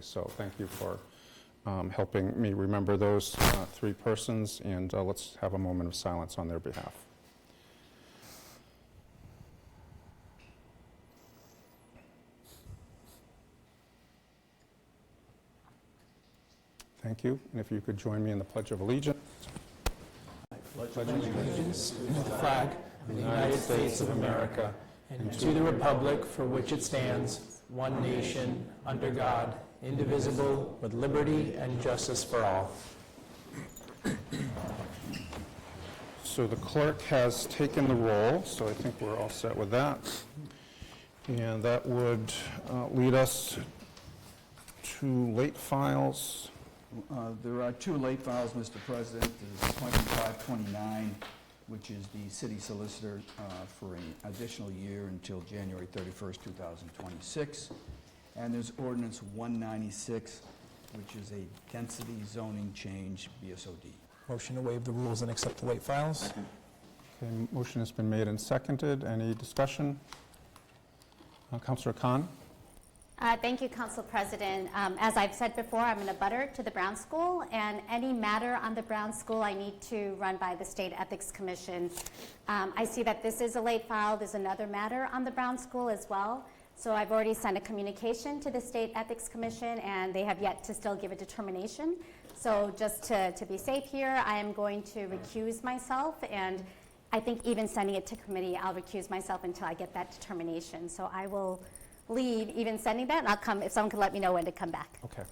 So thank you for helping me remember those three persons, and let's have a moment of silence on their behalf. Thank you. And if you could join me in the Pledge of Allegiance. I pledge allegiance to the flag of the United States of America and to the republic for which it stands, one nation, under God, indivisible, with liberty and justice for all. So the clerk has taken the roll, so I think we're all set with that. And that would lead us to late files. There are two late files, Mr. President. There's 2529, which is the city solicitor for an additional year until January 31st, 2026. And there's ordinance 196, which is a density zoning change, BSOD. Motion to waive the rules and accept the late files. Okay, motion has been made and seconded. Any discussion? Councilor Khan? Thank you, Council President. As I've said before, I'm in a butter to the Brown School, and any matter on the Brown School I need to run by the State Ethics Commission. I see that this is a late file. There's another matter on the Brown School as well. So I've already sent a communication to the State Ethics Commission, and they have yet to still give a determination. So just to be safe here, I am going to recuse myself, and I think even sending it to committee, I'll recuse myself until I get that determination. So I will leave even sending that, and I'll come if someone can let me know when to come back. Okay,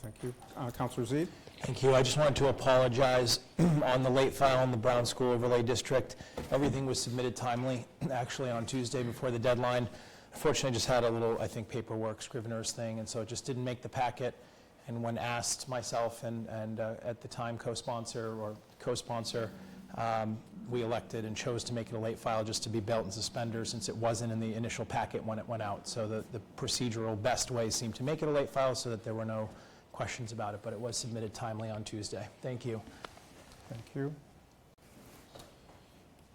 thank you. Councilor Zeid? Thank you. I just wanted to apologize on the late file in the Brown School Overlay District. Everything was submitted timely, actually on Tuesday before the deadline. Unfortunately, I just had a little, I think, paperwork, Scrivener's thing, and so it just didn't make the packet. And when asked, myself and at the time co-sponsor, we elected and chose to make it a late file just to be belt and suspenders, since it wasn't in the initial packet when it went out. So the procedural best way seemed to make it a late file so that there were no questions about it, but it was submitted timely on Tuesday. Thank you. Thank you.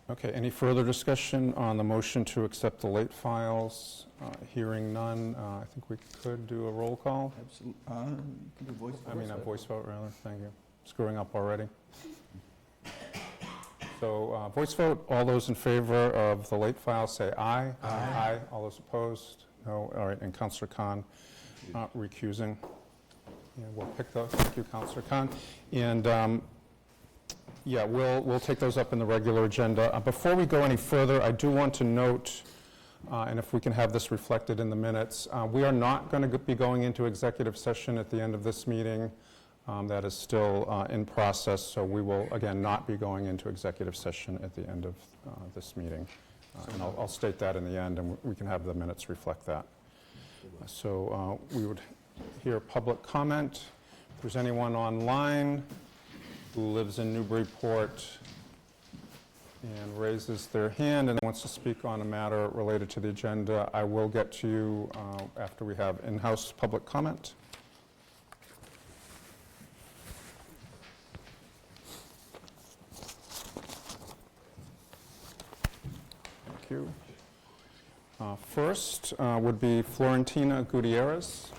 Okay, any further discussion on the motion to accept the late files? Hearing none, I think we could do a roll call. Absolutely. You can do voice vote. I mean, a voice vote, rather. Thank you. Screwing up already. So, voice vote. All those in favor of the late file say aye. Aye. Aye. All those opposed? No. All right, and Councillor Khan recusing. Yeah, we'll pick those. Thank you, Councillor Khan. And yeah, we'll take those up in the regular agenda. Before we go any further, I do want to note, and if we can have this reflected in the minutes, we are not going to be going into executive session at the end of this meeting. That is still in process, so we will, again, not be going into executive session at the end of this meeting. And I'll state that in the end, and we can have the minutes reflect that. So we would hear public comment. If there's anyone online who lives in Newburyport and raises their hand and wants to speak on a matter related to the agenda, I will get to you after we have in-house public comment. Thank you. First would be Florentina Gutierrez.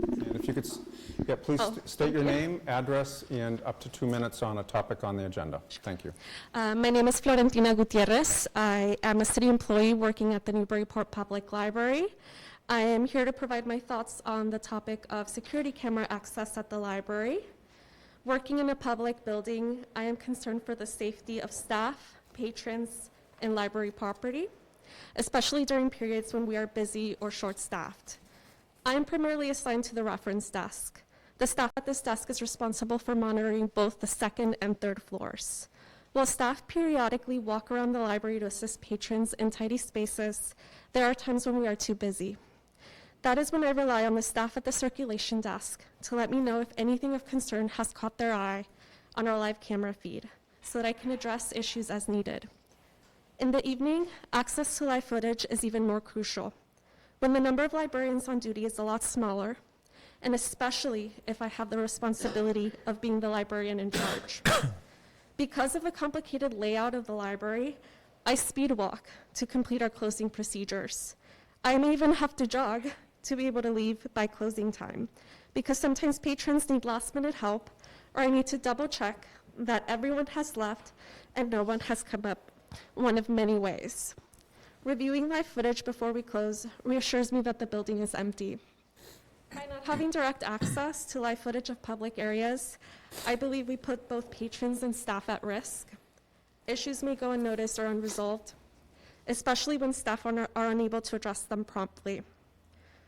And if you could, please state your name, address, and up to 2 minutes on a topic on the agenda. Thank you. My name is Florentina Gutierrez. I am a city employee working at the Newburyport Public Library. I am here to provide my thoughts on the topic of security camera access at the library. Working in a public building, I am concerned for the safety of staff, patrons, and library property, especially during periods when we are busy or short-staffed. I am primarily assigned to the reference desk. The staff at this desk is responsible for monitoring both the second and third floors. While staff periodically walk around the library to assist patrons in tidy spaces, there are times when we are too busy. That is when I rely on the staff at the circulation desk to let me know if anything of concern has caught their eye on our live camera feed, so that I can address issues as needed. In the evening, access to live footage is even more crucial, when the number of librarians on duty is a lot smaller, and especially if I have the responsibility of being the librarian in charge. Because of a complicated layout of the library, I speed walk to complete our closing procedures. I may even have to jog to be able to leave by closing time, because sometimes patrons need last-minute help, or I need to double-check that everyone has left and no one has come up, one of many ways. Reviewing live footage before we close reassures me that the building is empty. By not having direct access to live footage of public areas, I believe we put both patrons and staff at risk. Issues may go unnoticed or unresolved, especially when staff are unable to address them promptly.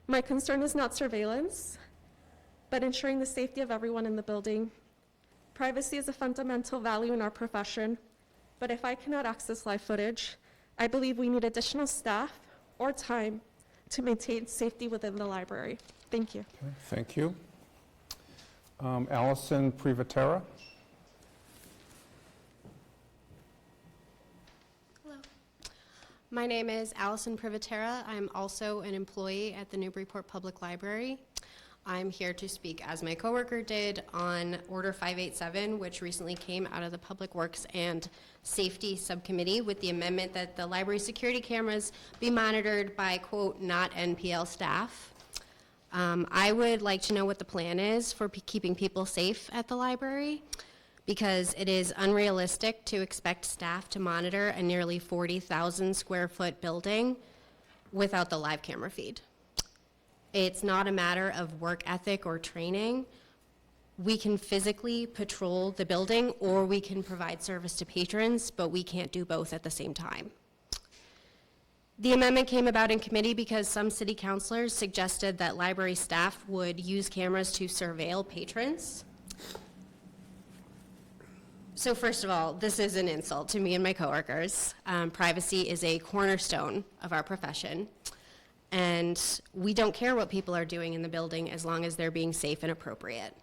My concern is not surveillance, but ensuring the safety of everyone in the building. Privacy is a fundamental value in our profession, but if I cannot access live footage, I believe we need additional staff or time to maintain safety within the library. Thank you. Okay, thank you. Allison Privatera. Hello. My name is Allison Privatera. I'm also an employee at the Newburyport Public Library. I'm here to speak, as my coworker did, on Order 587, which recently came out of the Public Works and Safety Subcommittee with the amendment that the library security cameras be monitored by, quote, not NPL staff. I would like to know what the plan is for keeping people safe at the library, because it is unrealistic to expect staff to monitor a nearly 40,000 square foot building without the live camera feed. It's not a matter of work ethic or training. We can physically patrol the building, or we can provide service to patrons, but we can't do both at the same time. The amendment came about in committee because some city councilors suggested that library staff would use cameras to surveil patrons. So first of all, this is an insult to me and my coworkers. Privacy is a cornerstone of our profession, and we don't care what people are doing in the building as long as they're being safe and appropriate.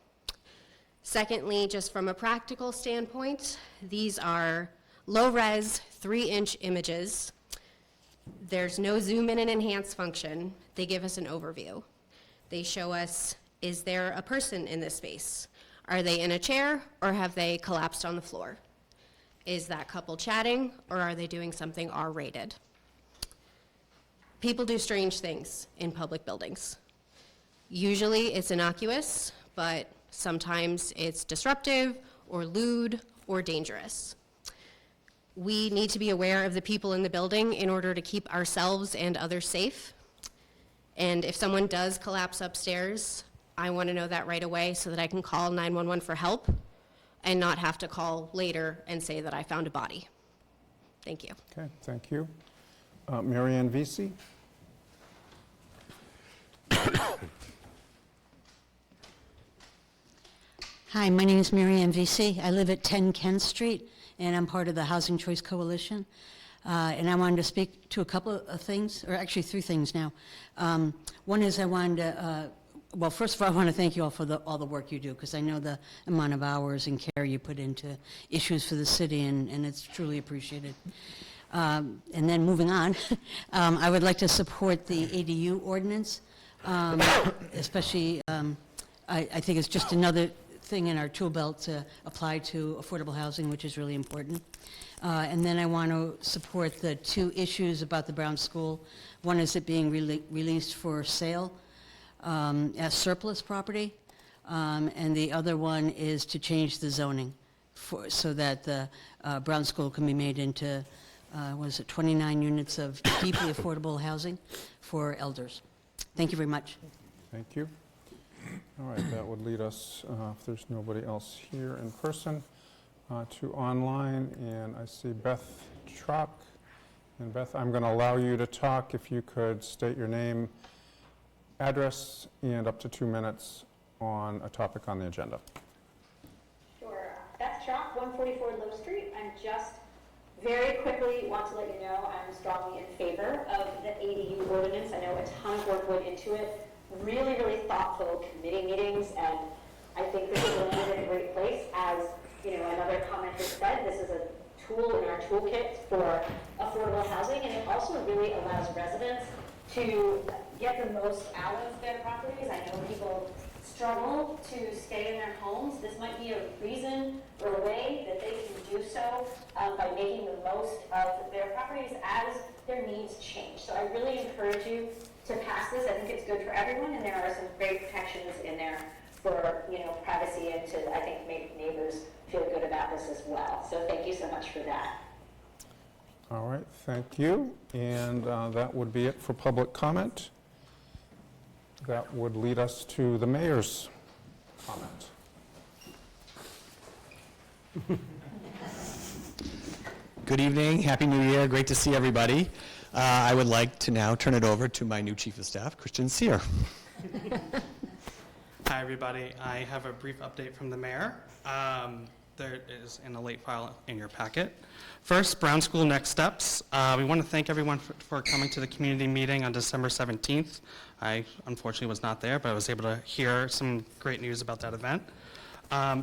Secondly, just from a practical standpoint, these are low-res, 3-inch images. There's no zoom in and enhance function. They give us an overview. They show us, is there a person in this space? Are they in a chair, or have they collapsed on the floor? Is that couple chatting, or are they doing something R-rated? People do strange things in public buildings. Usually it's innocuous, but sometimes it's disruptive, or lewd, or dangerous. We need to be aware of the people in the building in order to keep ourselves and others safe. And if someone does collapse upstairs, I want to know that right away so that I can call 911 for help and not have to call later and say that I found a body. Thank you. Okay, thank you. Marianne Vesey. Hi, my name is Marianne Vesey. I live at 10 Kent Street, and I'm part of the Housing Choice Coalition. And I wanted to speak to a couple of things, or actually 3 things now. One is I wanted to, well, first of all, I want to thank you all for all the work you do, because I know the amount of hours and care you put into issues for the city, and it's truly appreciated. And then moving on, I would like to support the ADU ordinance, especially, I think it's just another thing in our tool belt to apply to affordable housing, which is really important. And then I want to support the 2 issues about the Brown School. One is it being released for sale as surplus property, and the other one is to change the zoning so that the Brown School can be made into, 29 units of deeply affordable housing for elders. Thank you very much. Thank you. All right, that would lead us, if there's nobody else here in person, to online. And I see Beth Trock. And Beth, I'm going to allow you to talk. If you could state your name, address, and up to 2 minutes on a topic on the agenda. Sure. Beth Trock, 144 Low Street. I'm just very quickly want to let you know I'm strongly in favor of the ADU ordinance. I know a ton of work went into it. Really, really thoughtful committee meetings, and I think this is a great place. As you know, another commenter said, this is a tool in our toolkit for affordable housing, and it also really allows residents to get the most out of their properties. I know people struggle to stay in their homes, this might be a reason or a way that they can do so by making the most of their properties as their needs change. So I really encourage you to pass this. I think it's good for everyone, and there are some great protections in there for, you know, privacy and to, I think, make neighbors feel good about this as well. So thank you so much for that. All right, thank you. And that would be it for public comment. That would lead us to the mayor's comment. Good evening, Happy New Year, great to see everybody. I would like to now turn it over to my new Chief of Staff, Christian Sear. Hi, everybody. I have a brief update from the mayor. There is in a late file in your packet. First, Brown School next steps. We want to thank everyone for coming to the community meeting on December 17th. I unfortunately was not there, but I was able to hear some great news about that event.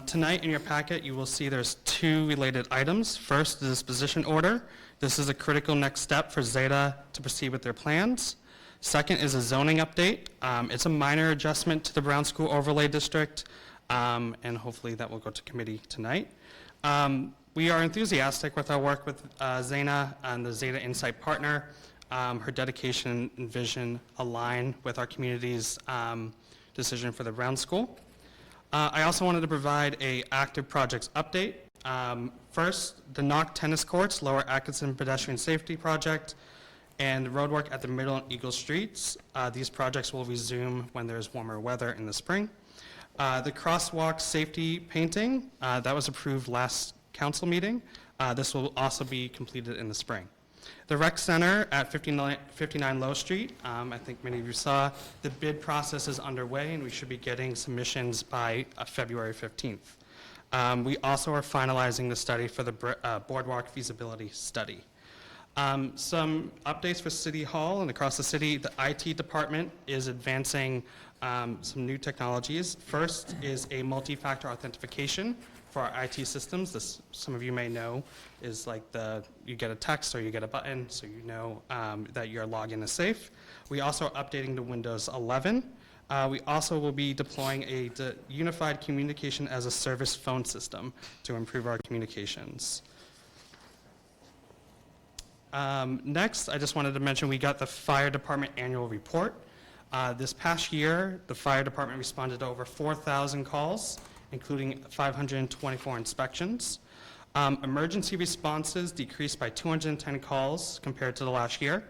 Tonight in your packet, you will see there's two related items. First, the disposition order. This is a critical next step for Zeta to proceed with their plans. Second is a zoning update. It's a minor adjustment to the Brown School Overlay District, and hopefully that will go to committee tonight. We are enthusiastic with our work with Zena and the Zeta Insight partner. Her dedication and vision align with our community's decision for the Brown School. I also wanted to provide a active projects update. First, the Knock Tennis Courts, Lower Atkinson Pedestrian Safety Project, and roadwork at the Middle and Eagle Streets. These projects will resume when there's warmer weather in the spring. The crosswalk safety painting, that was approved last council meeting. This will also be completed in the spring. The rec center at 59 Low Street, I think many of you saw, the bid process is underway and we should be getting submissions by February 15th. We also are finalizing the study for the boardwalk feasibility study. Some updates for City Hall and across the city. The IT department is advancing some new technologies. First is a multi-factor authentication for our IT systems. This, some of you may know, is like you get a text or you get a button so you know that your login is safe. We also are updating to Windows 11. We also will be deploying a unified communication as a service phone system to improve our communications. Next, I just wanted to mention we got the fire department annual report. This past year, the fire department responded to over 4,000 calls, including 524 inspections. Emergency responses decreased by 210 calls compared to the last year,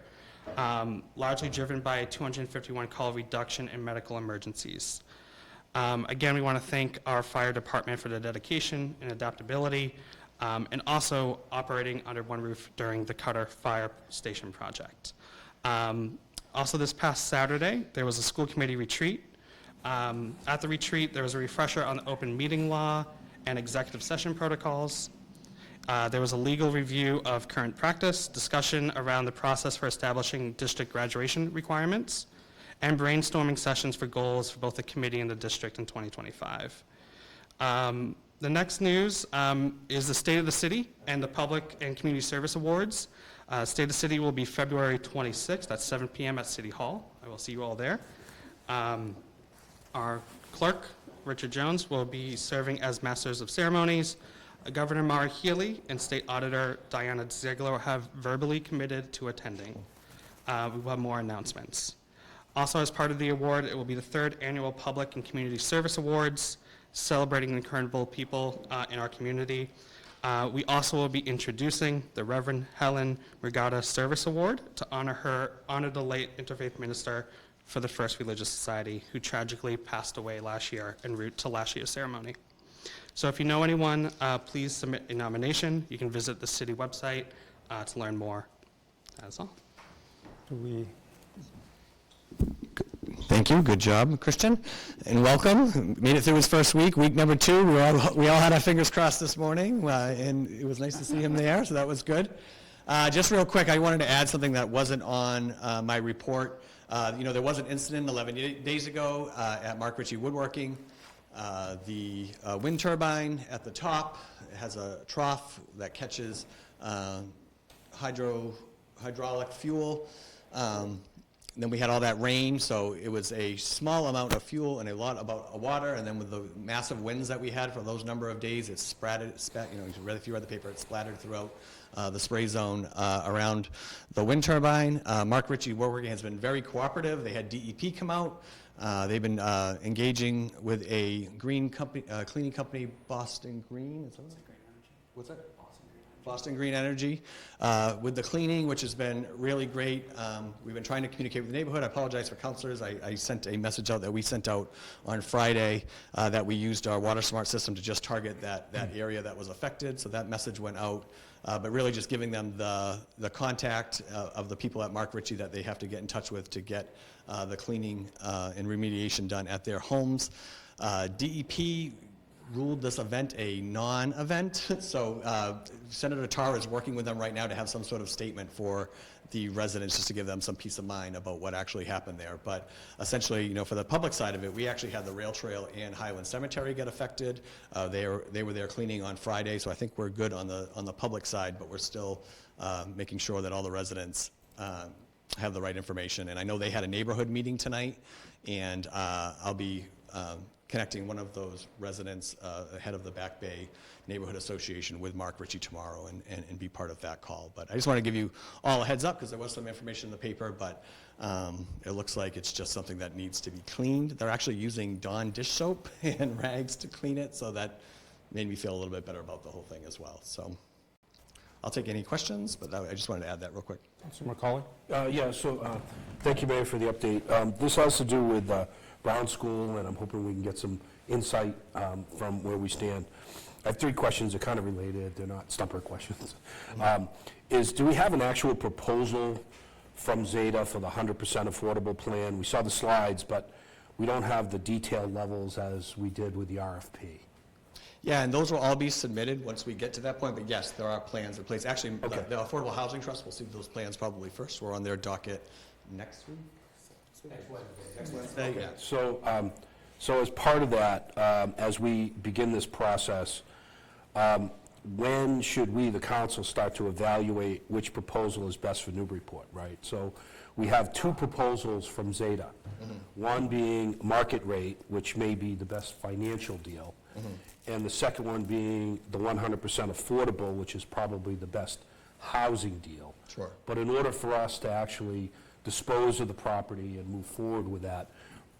largely driven by a 251 call reduction in medical emergencies. Again, we want to thank our fire department for their dedication and adaptability, and also operating under one roof during the Cutter Fire Station project. Also this past Saturday, there was a school committee retreat. At the retreat, there was a refresher on the open meeting law and executive session protocols. There was a legal review of current practice, discussion around the process for establishing district graduation requirements, and brainstorming sessions for goals for both the committee and the district in 2025. The next news is the State of the City and the Public and Community Service Awards. State of the City will be February 26th at 7 p.m. at City Hall. I will see you all there. Our clerk, Richard Jones, will be serving as Masters of Ceremonies. Governor Mara Healy and State Auditor Diana Ziegler have verbally committed to attending. We will have more announcements. Also, as part of the award, it will be the third annual Public and Community Service Awards, celebrating the incredible people in our community. We also will be introducing the Reverend Helen Regatta Service Award to honor the late interfaith minister for the First Religious Society, who tragically passed away last year en route to last year's ceremony. So if you know anyone, please submit a nomination. You can visit the city website to learn more. That's all. Thank you, good job, Christian, and welcome. Made it through his first week, week number 2. We all had our fingers crossed this morning, and it was nice to see him there, so that was good. Just real quick, I wanted to add something that wasn't on my report. There was an incident 11 days ago at Mark Ritchie Woodworking. The wind turbine at the top has a trough that catches hydraulic fuel. Then we had all that rain, so it was a small amount of fuel and a lot about water, and then with the massive winds that we had for those number of days, it if you read the paper, it splattered throughout the spray zone around the wind turbine. Mark Ritchie Woodworking has been very cooperative. They had DEP come out. They've been engaging with a green company, cleaning company, Boston Green. Is that what? What's that? Boston Green Energy, with the cleaning, which has been really great. We've been trying to communicate with the neighborhood. I apologize for counselors. I sent a message out that we sent out on Friday that we used our Water Smart system to just target that area that was affected. So that message went out, but really just giving them the contact of the people at Mark Ritchie that they have to get in touch with to get the cleaning and remediation done at their homes. DEP ruled this event a non-event, so Senator Tarr is working with them right now to have some sort of statement for the residents, just to give them some peace of mind about what actually happened there. But essentially, for the public side of it, we actually had the rail trail and Highland Cemetery get affected. They were there cleaning on Friday, so I think we're good on the public side, but we're still making sure that all the residents have the right information. And I know they had a neighborhood meeting tonight, and I'll be connecting one of those residents, head of the Back Bay Neighborhood Association, with Mark Ritchie tomorrow and be part of that call. But I just want to give you all a heads up because there was some information in the paper, but it looks like it's just something that needs to be cleaned. They're actually using Dawn dish soap and rags to clean it, so that made me feel a little bit better about the whole thing as well. So I'll take any questions, but I just wanted to add that real quick. Councilor McCauley? Thank you, Mayor, for the update. This has to do with Brown School, and I'm hoping we can get some insight from where we stand. I have 3 questions. They're kind of related. They're not stumper questions. Do we have an actual proposal from Zeta for the 100% affordable plan? We saw the slides, but we don't have the detailed levels as we did with the RFP. Yeah, and those will all be submitted once we get to that point, but yes, there are plans in place. Actually, Okay. the Affordable Housing Trust will see those plans probably first. We're on their docket next week? Next Wednesday, yeah. So as part of that, as we begin this process, when should we, the council, start to evaluate which proposal is best for Newburyport, right? So we have 2 proposals from Zeta. One being market rate, which may be the best financial deal, and the second one being the 100% affordable, which is probably the best housing deal. Sure. But in order for us to actually dispose of the property and move forward with that,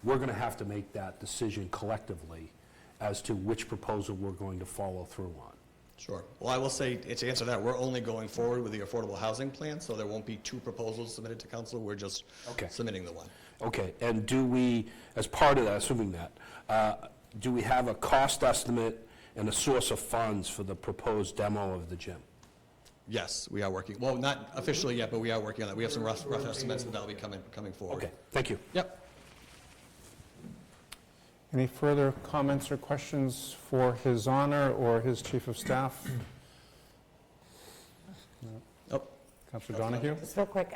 we're going to have to make that decision collectively as to which proposal we're going to follow through on. Sure. Well, I will say, to answer that, we're only going forward with the affordable housing plan, so there won't be 2 proposals submitted to council. We're just submitting the one. Okay, and do we, as part of that, assuming that, do we have a cost estimate and a source of funds for the proposed demo of the gym? Yes, we are working. Well, not officially yet, but we are working on that. We have some rough estimates, but that'll be coming forward. Okay, thank you. Yep. Any further comments or questions for His Honor or his Chief of Staff? Oh. Councilor Donahue? Just real quick,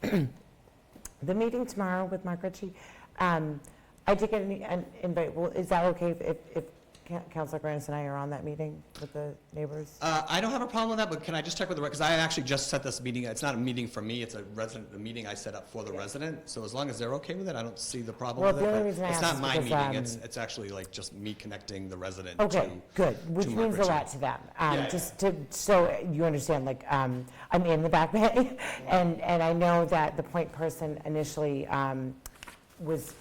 the meeting tomorrow with Mark Ritchie, I did get an invite. Well, is that okay if Councilor Grants and I are on that meeting with the neighbors? I don't have a problem with that, but can I just check with the, because I actually just set this meeting, it's not a meeting for me, it's a meeting I set up for the resident, so as long as they're okay with it, I don't see the problem Well, with the it. only But reason I it's asked not my is because, meeting, it's actually like just me connecting the resident Okay, good, which to Mark means a Ritchie. lot to them. Yeah, Just to, so you understand, like, I'm in the Back Bay, and I know that the point person initially was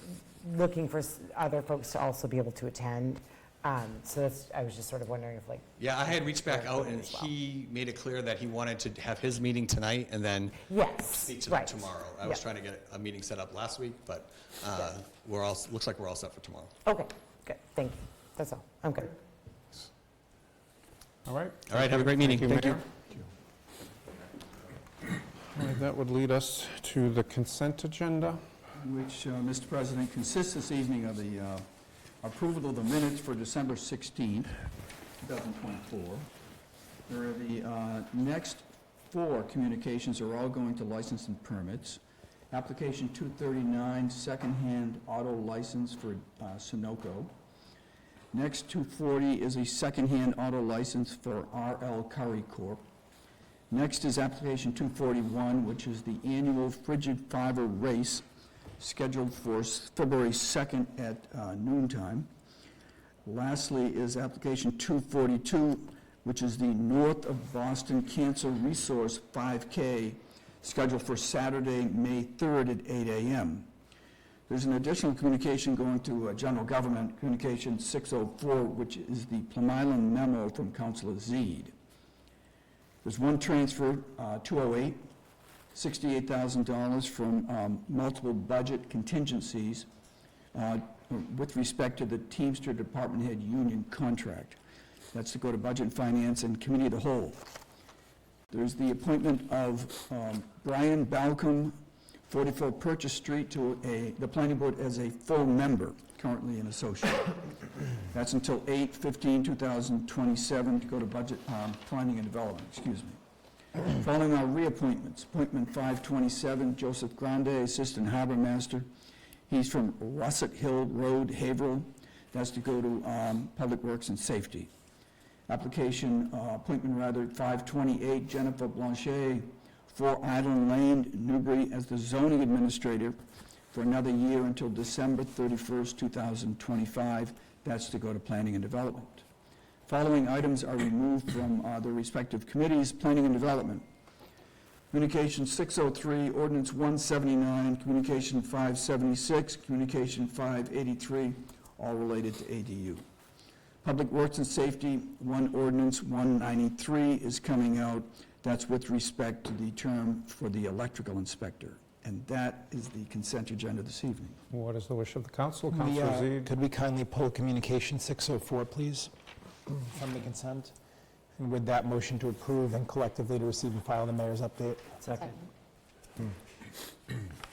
looking for other folks to also be able to attend. So that's, I was just sort of wondering if, like... Yeah, I had reached back out, and as well. he made it clear that he wanted to have his meeting tonight and then Yes, speak to them right. tomorrow. I was Yeah. trying to get a meeting set up last week, but looks like we're all set for tomorrow. Okay, good, thank you. That's all, I'm good. All right. All right, have a great meeting. Thank you. Mayor. All right, that would lead us to the consent agenda. Which, Mr. President, consists this evening of the approval of the minutes for December 16th, 2024. There are the next 4 communications are all going to license and permits. Application 239, secondhand auto license for Sunoco. Next 240 is a secondhand auto license for RL Curry Corp. Next is application 241, which is the annual Frigid Fiber Race scheduled for February 2nd at noontime. Lastly is application 242, which is the North of Boston Cancer Resource 5K, scheduled for Saturday, May 3rd at 8 a.m. There's an additional communication going to general government, communication 604, which is the Plum Island memo from Councilor Zeed. There's one transfer, 208, $68,000 from multiple budget contingencies with respect to the Teamster Department Head Union contract. That's to go to Budget and Finance and Committee of the Whole. There's the appointment of Brian Balcom, 44 Purchase Street, to the Planning Board as a full member, currently an associate. That's until 8/15/2027 to go to Budget, Planning and Development, excuse me. Following our reappointments, appointment 527, Joseph Grande, Assistant Harbor Master. He's from Russet Hill Road, Haverhill. That's to go to Public Works and Safety. Application, appointment rather, 528, Jennifer Blanchet, 4 Island Lane, Newbury, as the zoning administrator for another year until December 31st, 2025. That's to go to Planning and Development. Following items are removed from their respective committees. Planning and Development. Communication 603, Ordinance 179, Communication 576, Communication 583, all related to ADU. Public Works and Safety, one Ordinance 193 is coming out. That's with respect to the term for the electrical inspector. And that is the consent agenda this evening. What is the wish of the council? Councilor Zeed? Could we kindly pull communication 604, please, from the consent? And with that motion to approve and collectively to receive and file the mayor's update. Second.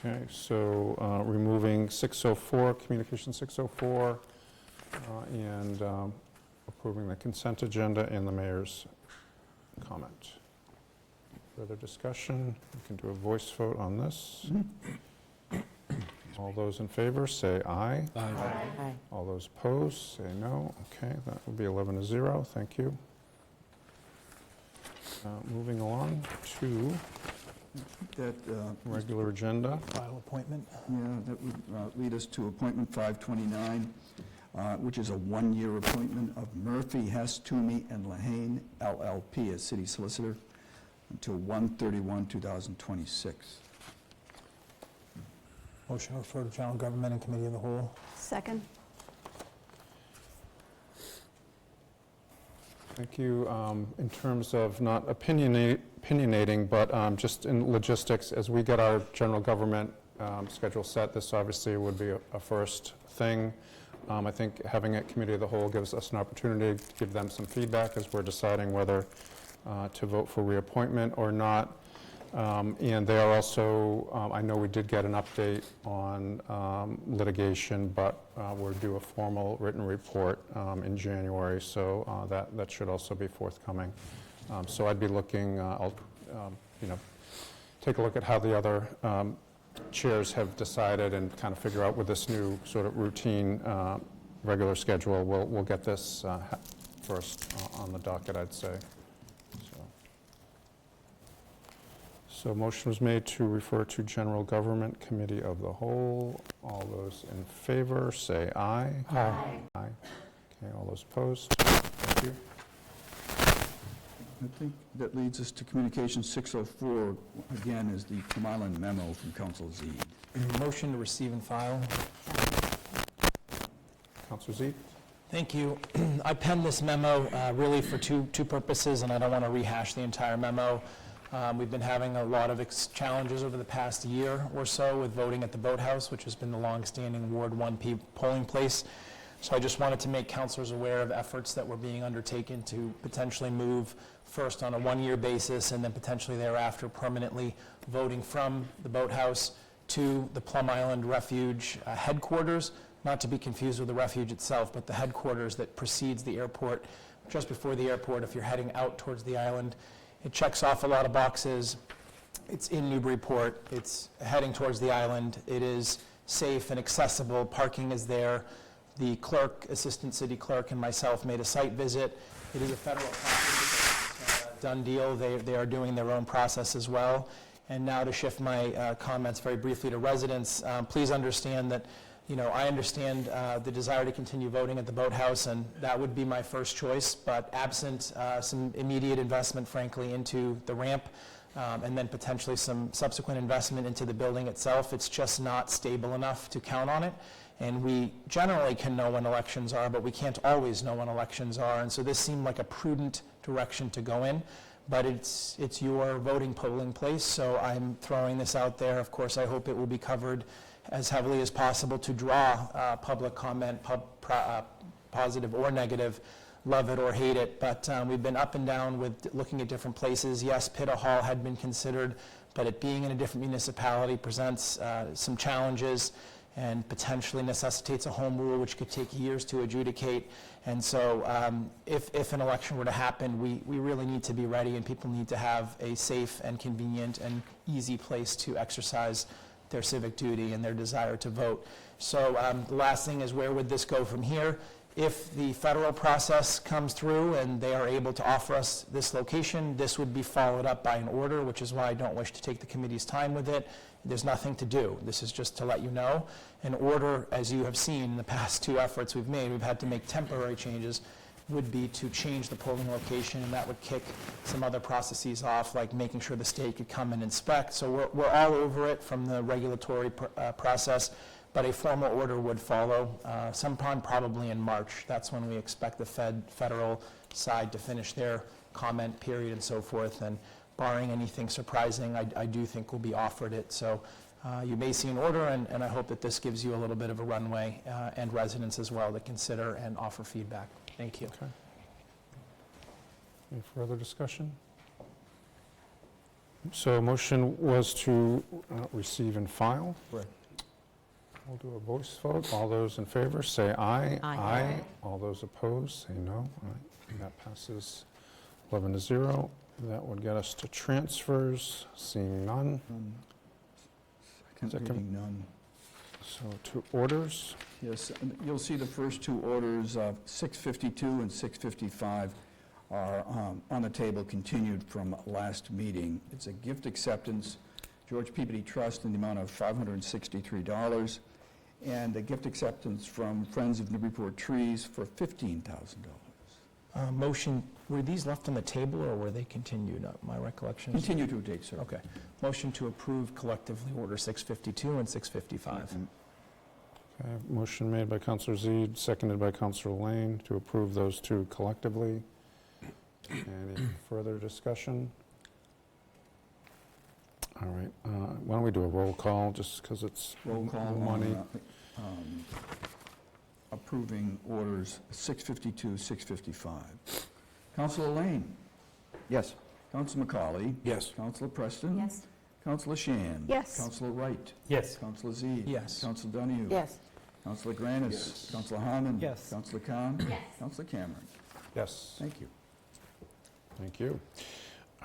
Okay, so removing 604, communication 604, and approving the consent agenda and the mayor's comment. Further discussion? We can do a voice vote on this. All those in favor, say aye. Aye. All those opposed, say no. Okay, that will be 11-0. Thank you. Moving along to That, regular agenda. File appointment. yeah, that would lead us to appointment 529, which is a one-year appointment of Murphy, Hess, Toomey, and Lahane, LLP, as city solicitor until 1/31/2026. Motion to refer to general government and committee of the whole. Second. Thank you. In terms of not opinionating, but just in logistics, as we get our general government schedule set, this obviously would be a first thing. I think having it committee of the whole gives us an opportunity to give them some feedback as we're deciding whether to vote for reappointment or not. And they are also, I know we did get an update on litigation, but we're due a formal written report in January, so that should also be forthcoming. So I'd be looking, I'll take a look at how the other chairs have decided and kind of figure out with this new sort of routine regular schedule, we'll get this first on the docket, I'd say. So motion was made to refer to General Government Committee of the Whole. All those in favor, say aye. Aye. Aye. Okay, all those opposed? Thank you. I think that leads us to communication 604, again, is the Plum Island memo from Council Zeed. Motion to receive and file. Councilor Zeed? Thank you. I penned this memo really for two purposes, and I don't want to rehash the entire memo. We've been having a lot of challenges over the past year or so with voting at the Boathouse, which has been the long-standing Ward 1P polling place. So I just wanted to make councilors aware of efforts that were being undertaken to potentially move first on a one-year basis and then potentially thereafter permanently voting from the Boathouse to the Plum Island Refuge headquarters, not to be confused with the refuge itself, but the headquarters that precedes the airport, just before the airport if you're heading out towards the island. It checks off a lot of boxes. It's in Newburyport. It's heading towards the island. It is safe and accessible. Parking is there. The clerk, assistant city clerk, and myself made a site visit. It is a federal property, so it's a done deal. They are doing their own process as well. And now to shift my comments very briefly to residents, please understand that, I understand the desire to continue voting at the boathouse, and that would be my first choice, but absent some immediate investment, frankly, into the ramp, and then potentially some subsequent investment into the building itself, it's just not stable enough to count on it. And we generally can know when elections are, but we can't always know when elections are. And so this seemed like a prudent direction to go in. But it's your voting polling place, so I'm throwing this out there. Of course, I hope it will be covered as heavily as possible to draw public comment, positive or negative, love it or hate it. But we've been up and down with looking at different places. Yes, Pitta Hall had been considered, but it being in a different municipality presents some challenges and potentially necessitates a home rule, which could take years to adjudicate. And so if an election were to happen, we really need to be ready, and people need to have a safe and convenient and easy place to exercise their civic duty and their desire to vote. So the last thing is, where would this go from here? If the federal process comes through and they are able to offer us this location, this would be followed up by an order, which is why I don't wish to take the committee's time with it. There's nothing to do. This is just to let you know. An order, as you have seen in the past two efforts we've made, we've had to make temporary changes, would be to change the polling location, and that would kick some other processes off, like making sure the state could come and inspect. So we're all over it from the regulatory process, but a formal order would follow sometime probably in March. That's when we expect the federal side to finish their comment period and so forth. And barring anything surprising, I do think we'll be offered it. So you may see an order, and I hope that this gives you a little bit of a runway, and residents as well, to consider and offer feedback. Thank you. Okay. Any further discussion? So motion was to receive and file. Right. We'll do a voice vote. All those in favor, say aye. Aye. All those opposed, say no. All right. That passes 11-0. That would get us to transfers. Seeing none. Second reading, none. So to orders. Yes, and you'll see the first two orders, 652 and 655, are on the table, continued from last meeting. It's a gift acceptance, George Peabody Trust, in the amount of $563, and a gift acceptance from Friends of Newburyport Trees for $15,000. Motion, were these left on the table, or were they continued? My recollection is... Continue to a date, sir. Okay. Motion to approve collectively Order 652 and 655. Okay, motion made by Councilor Zede, seconded by Councilor Lane to approve those two collectively. Any further discussion? All right, why don't we do a roll call, just because it's Roll call money. on approving orders 652, 655. Councilor Lane? Yes. Councilor McCauley? Yes. Councilor Preston? Yes. Councilor Shan? Yes. Councilor Wright? Yes. Councilor Zede? Yes. Councilor Donahue? Yes. Councilor Granis? Yes. Councilor Harmon? Yes. Councilor Khan? Yes. Councilor Cameron? Yes, Thank you. thank you.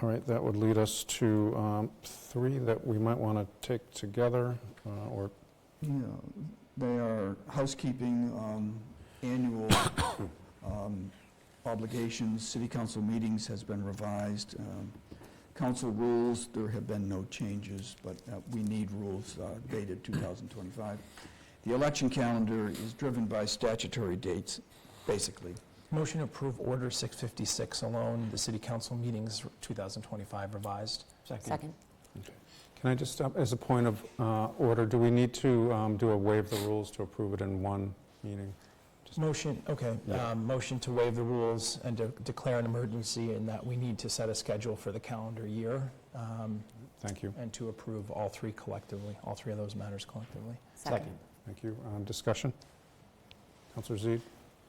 All right, that would lead us to three that we might want to take together, or Yeah, they are housekeeping, annual obligations. City council meetings has been revised. Council rules, there have been no changes, but we need rules dated 2025. The election calendar is driven by statutory dates, basically. Motion to approve Order 656 alone, the City Council meetings 2025 revised. Second. can I just, as a point of order, do we need to do a waive the rules to approve it in one meeting? Motion, okay. Yeah. Motion to waive the rules and to declare an emergency, and that we need to set a schedule for the calendar year, Thank you. and to approve all three collectively, all three of those matters collectively. Second. Thank you. Discussion? Councilor Zede?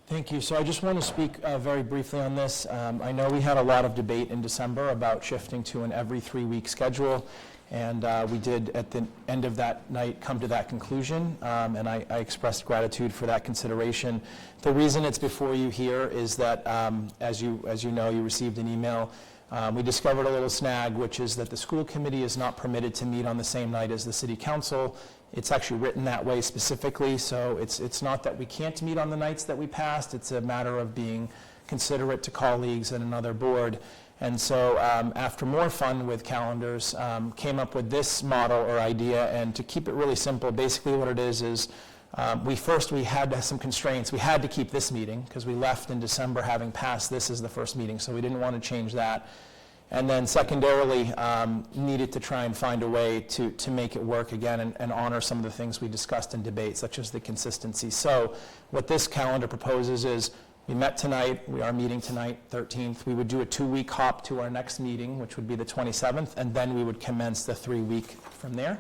Thank you. So I just want to speak very briefly on this. I know we had a lot of debate in December about shifting to an every 3-week schedule, and we did, at the end of that night, come to that conclusion, and I expressed gratitude for that consideration. The reason it's before you here is that, as you know, you received an email. We discovered a little snag, which is that the school committee is not permitted to meet on the same night as the city council. It's actually written that way specifically, so it's not that we can't meet on the nights that we passed. It's a matter of being considerate to colleagues and another board. And so after more fun with calendars, came up with this model or idea. And to keep it really simple, basically what it is we had some constraints. We had to keep this meeting because we left in December having passed this as the first meeting, so we didn't want to change that. And then secondarily, needed to try and find a way to make it work again and honor some of the things we discussed in debate, such as the consistency. So what this calendar proposes is we met tonight, we are meeting tonight, 13th. We would do a 2-week hop to our next meeting, which would be the 27th, and then we would commence the 3-week from there.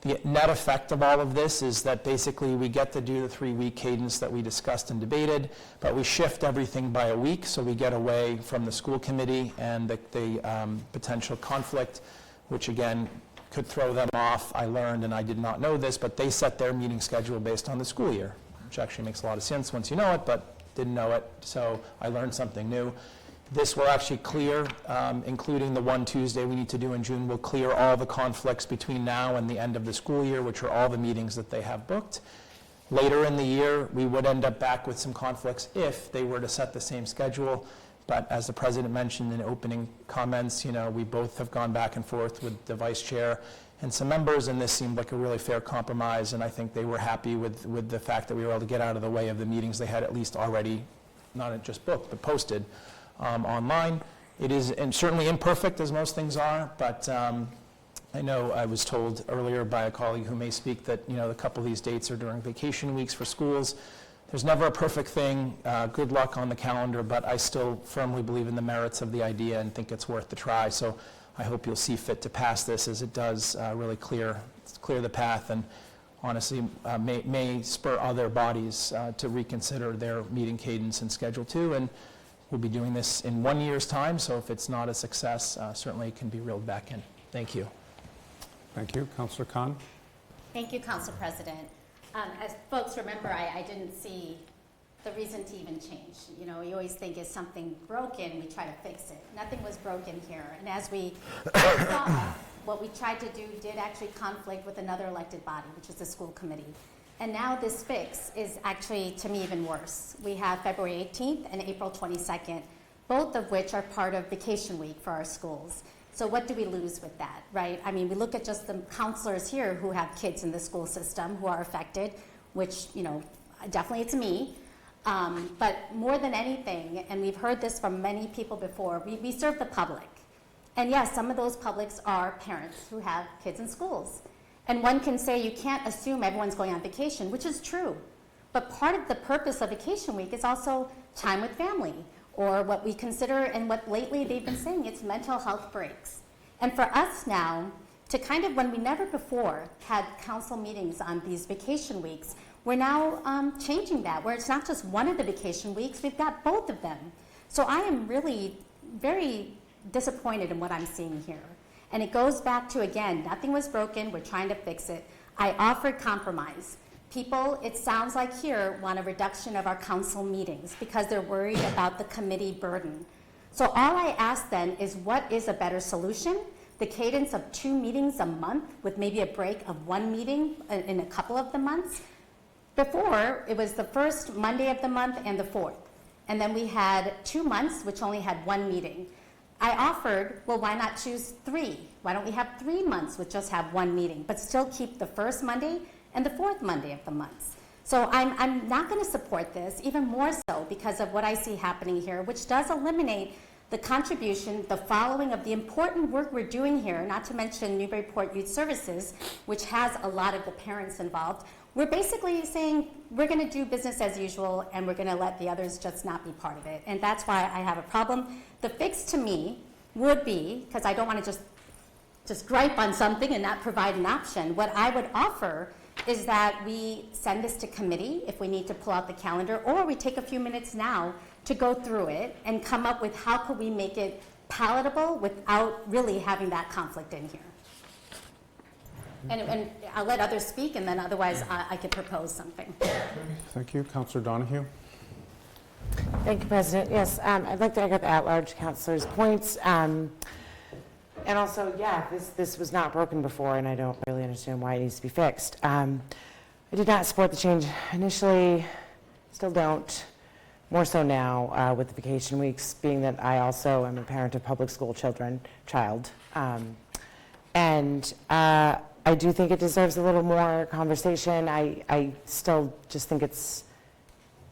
The net effect of all of this is that basically we get to do the 3-week cadence that we discussed and debated, but we shift everything by a week, so we get away from the school committee and the potential conflict, which again could throw them off. I learned, and I did not know this, but they set their meeting schedule based on the school year, which actually makes a lot of sense once you know it, but didn't know it, so I learned something new. This will actually clear, including the one Tuesday we need to do in June, will clear all the conflicts between now and the end of the school year, which are all the meetings that they have booked. Later in the year, we would end up back with some conflicts if they were to set the same schedule. But as the president mentioned in opening comments, we both have gone back and forth with the vice chair and some members, and this seemed like a really fair compromise, and I think they were happy with the fact that we were able to get out of the way of the meetings they had at least already, not just booked, but posted online. It is certainly imperfect, as most things are, but I know I was told earlier by a colleague who may speak that a couple of these dates are during vacation weeks for schools. There's never a perfect thing. Good luck on the calendar, but I still firmly believe in the merits of the idea and think it's worth the try. So I hope you'll see fit to pass this, as it does really clear the path, and honestly may spur other bodies to reconsider their meeting cadence and schedule too. And we'll be doing this in 1 year's time, so if it's not a success, certainly it can be reeled back in. Thank you. Thank you. Councillor Khan? Thank you, Council President. As folks remember, I didn't see the reason to even change. You always think, is something broken, we try to fix it. Nothing was broken here. And as we saw, what we tried to do did actually conflict with another elected body, which is the school committee. And now this fix is actually, to me, even worse. We have February 18th and April 22nd, both of which are part of vacation week for our schools. So what do we lose with that, right? I mean, we look at just the counselors here who have kids in the school system who are affected, which, definitely it's me. But more than anything, and we've heard this from many people before, we serve the public. And yes, some of those publics are parents who have kids in schools. And one can say you can't assume everyone's going on vacation, which is true. But part of the purpose of vacation week is also time with family, or what we consider, and what lately they've been saying, it's mental health breaks. And for us now, to kind of, when we never before had council meetings on these vacation weeks, we're now changing that, where it's not just one of the vacation weeks, we've got both of them. So I am really very disappointed in what I'm seeing here. And it goes back to, again, nothing was broken, we're trying to fix it. I offered compromise. People, it sounds like here, want a reduction of our council meetings because they're worried about the committee burden. So all I ask then is, what is a better solution? The cadence of 2 meetings a month with maybe a break of 1 meeting in a couple of the months. Before, it was the first Monday of the month and the 4th. And then we had 2 months, which only had 1 meeting. I offered, well, why not choose 3? Why don't we have 3 months with just have 1 meeting, but still keep the first Monday and the 4th Monday of the month? So I'm not going to support this, even more so because of what I see happening here, which does eliminate the contribution, the following of the important work we're doing here, not to mention Newburyport Youth Services, which has a lot of the parents involved. We're basically saying we're going to do business as usual and we're going to let the others just not be part of it. And that's why I have a problem. The fix to me would be, because I don't want to just gripe on something and not provide an option, what I would offer is that we send this to committee if we need to pull out the calendar, or we take a few minutes now to go through it and come up with how could we make it palatable without really having that conflict in here. And I'll let others speak, and then otherwise I could propose something. Thank you. Councillor Donahue? Thank you, President. Yes, I'd like to echo the at-large councilor's points. And also, yeah, this was not broken before, and I don't really understand why it needs to be fixed. I did not support the change initially, still don't. more so now with the vacation weeks, being that I also am a parent of public school child. And I do think it deserves a little more conversation. I still just think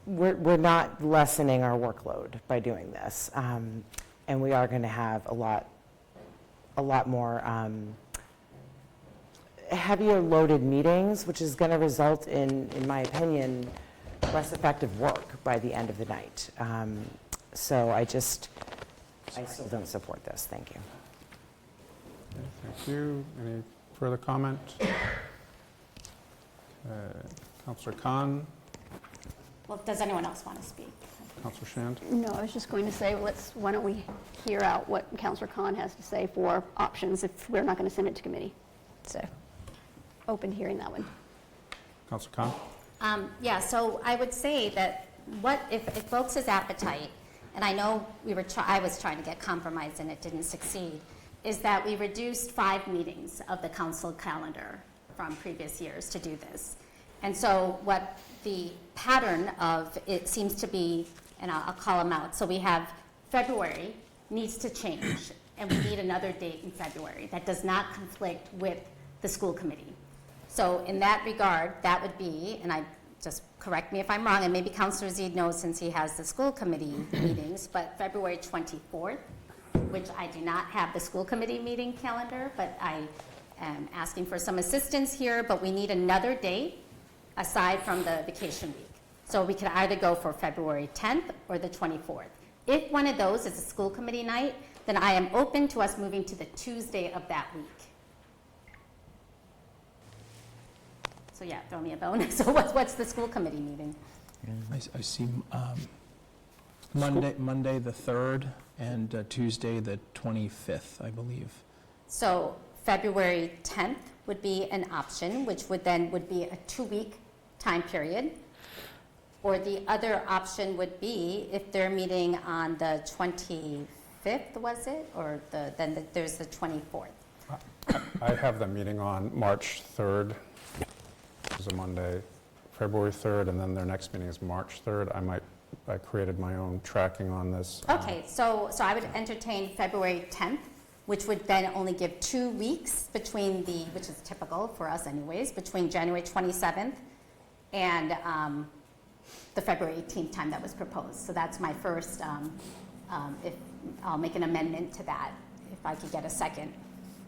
we're not lessening our workload by doing this. And we are going to have a lot more heavier loaded meetings, which is going to result in my opinion, less effective work by the end of the night. So I still don't support this. Thank you. Thank you. Any further comment? Councillor Khan, Well, does anyone else want to speak? Councillor Shand? No, I was just going to say, why don't we hear out what Councillor Khan has to say for options if we're not going to send it to committee? So, open to hearing that one. Councillor Khan? Yeah, so I would say that if folks' appetite, and I know I was trying to get compromise and it didn't succeed, is that we reduced 5 meetings of the council calendar from previous years to do this. And so what the pattern of it seems to be, and I'll call them out. So we have February needs to change, and we need another date in February that does not conflict with the school committee. So in that regard, that would be, and I just correct me if I'm wrong, and maybe Councillor Zede knows since he has the school committee meetings, but February 24th, which I do not have the school committee meeting calendar, but I am asking for some assistance here, but we need another date aside from the vacation week. So we could either go for February 10th or the 24th. If one of those is a school committee night, then I am open to us moving to the Tuesday of that week. So yeah, throw me a bone. So what's the school committee meeting? I see Monday the 3rd and Tuesday the 25th, I believe. So February 10th would be an option, which would be a 2-week time period. Or the other option would be if they're meeting on the 25th, was it? Or then there's the 24th. I have the meeting on March 3rd, which is a Monday, February 3rd, and then their next meeting is March 3rd. I created my own tracking on this. Okay, so I would entertain February 10th, which would then only give 2 weeks between which is typical for us anyways, between January 27th and the February 18th time that was proposed. So that's my first, if I'll make an amendment to that, if I could get a second.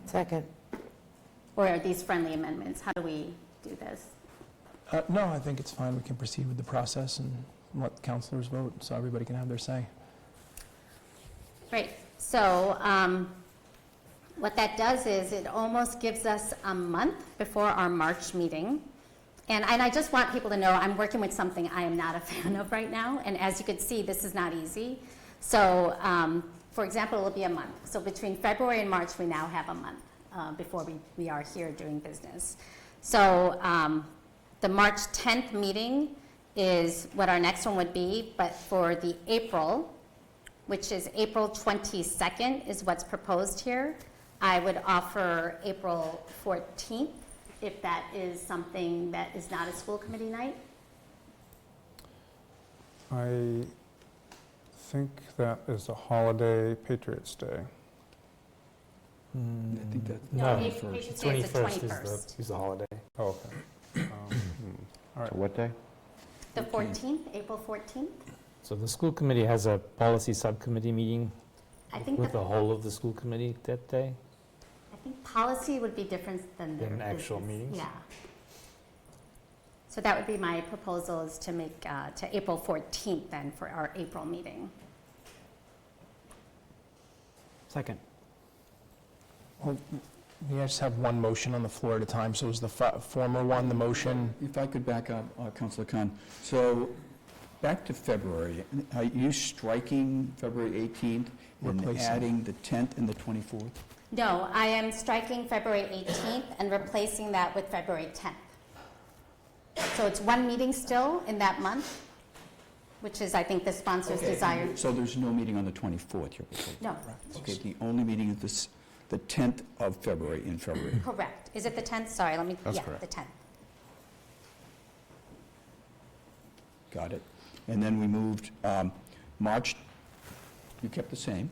Second. Or are these friendly amendments? How do we do this? No, I think it's fine. We can proceed with the process and let councilors vote so everybody can have their say. Great. So what that does is it almost gives us a month before our March meeting. And I just want people to know I'm working with something I am not a fan of right now. And as you can see, this is not easy. So for example, it will be a month. So between February and March, we now have a month before we are here doing business. So the March 10th meeting is what our next one would be, but for the April, which is April 22nd is what's proposed here, I would offer April 14th, if that is something that is not a school committee night. I think that is a holiday, Patriots Day. I think that's No, the Patriots first. Day is the 21st. Is the holiday. Oh, okay. All right. What day? The 14th, April 14th? So the school committee has a policy subcommittee meeting I think with the whole of the school committee that day? I think policy would be different than the Than actual business. meetings? Yeah. So that would be my proposal, is to make to April 14th then for our April meeting. Second. Well, we just have one motion on the floor at a time, so is the former one the motion? If I could back up, Councilor Khan. So, back to February, are you striking February 18th and Replacing. adding the 10th and the 24th? No, I am striking February 18th and replacing that with February 10th. So it's one meeting still in that month, which is, I think, the sponsor's desire. So there's no meeting on the 24th, you're proposing? No, Okay, the only meeting is the 10th of February, in February. correct. Is it the 10th? Sorry, let me, That's yeah, correct. the 10th. Got it. And then we moved March, you kept the same.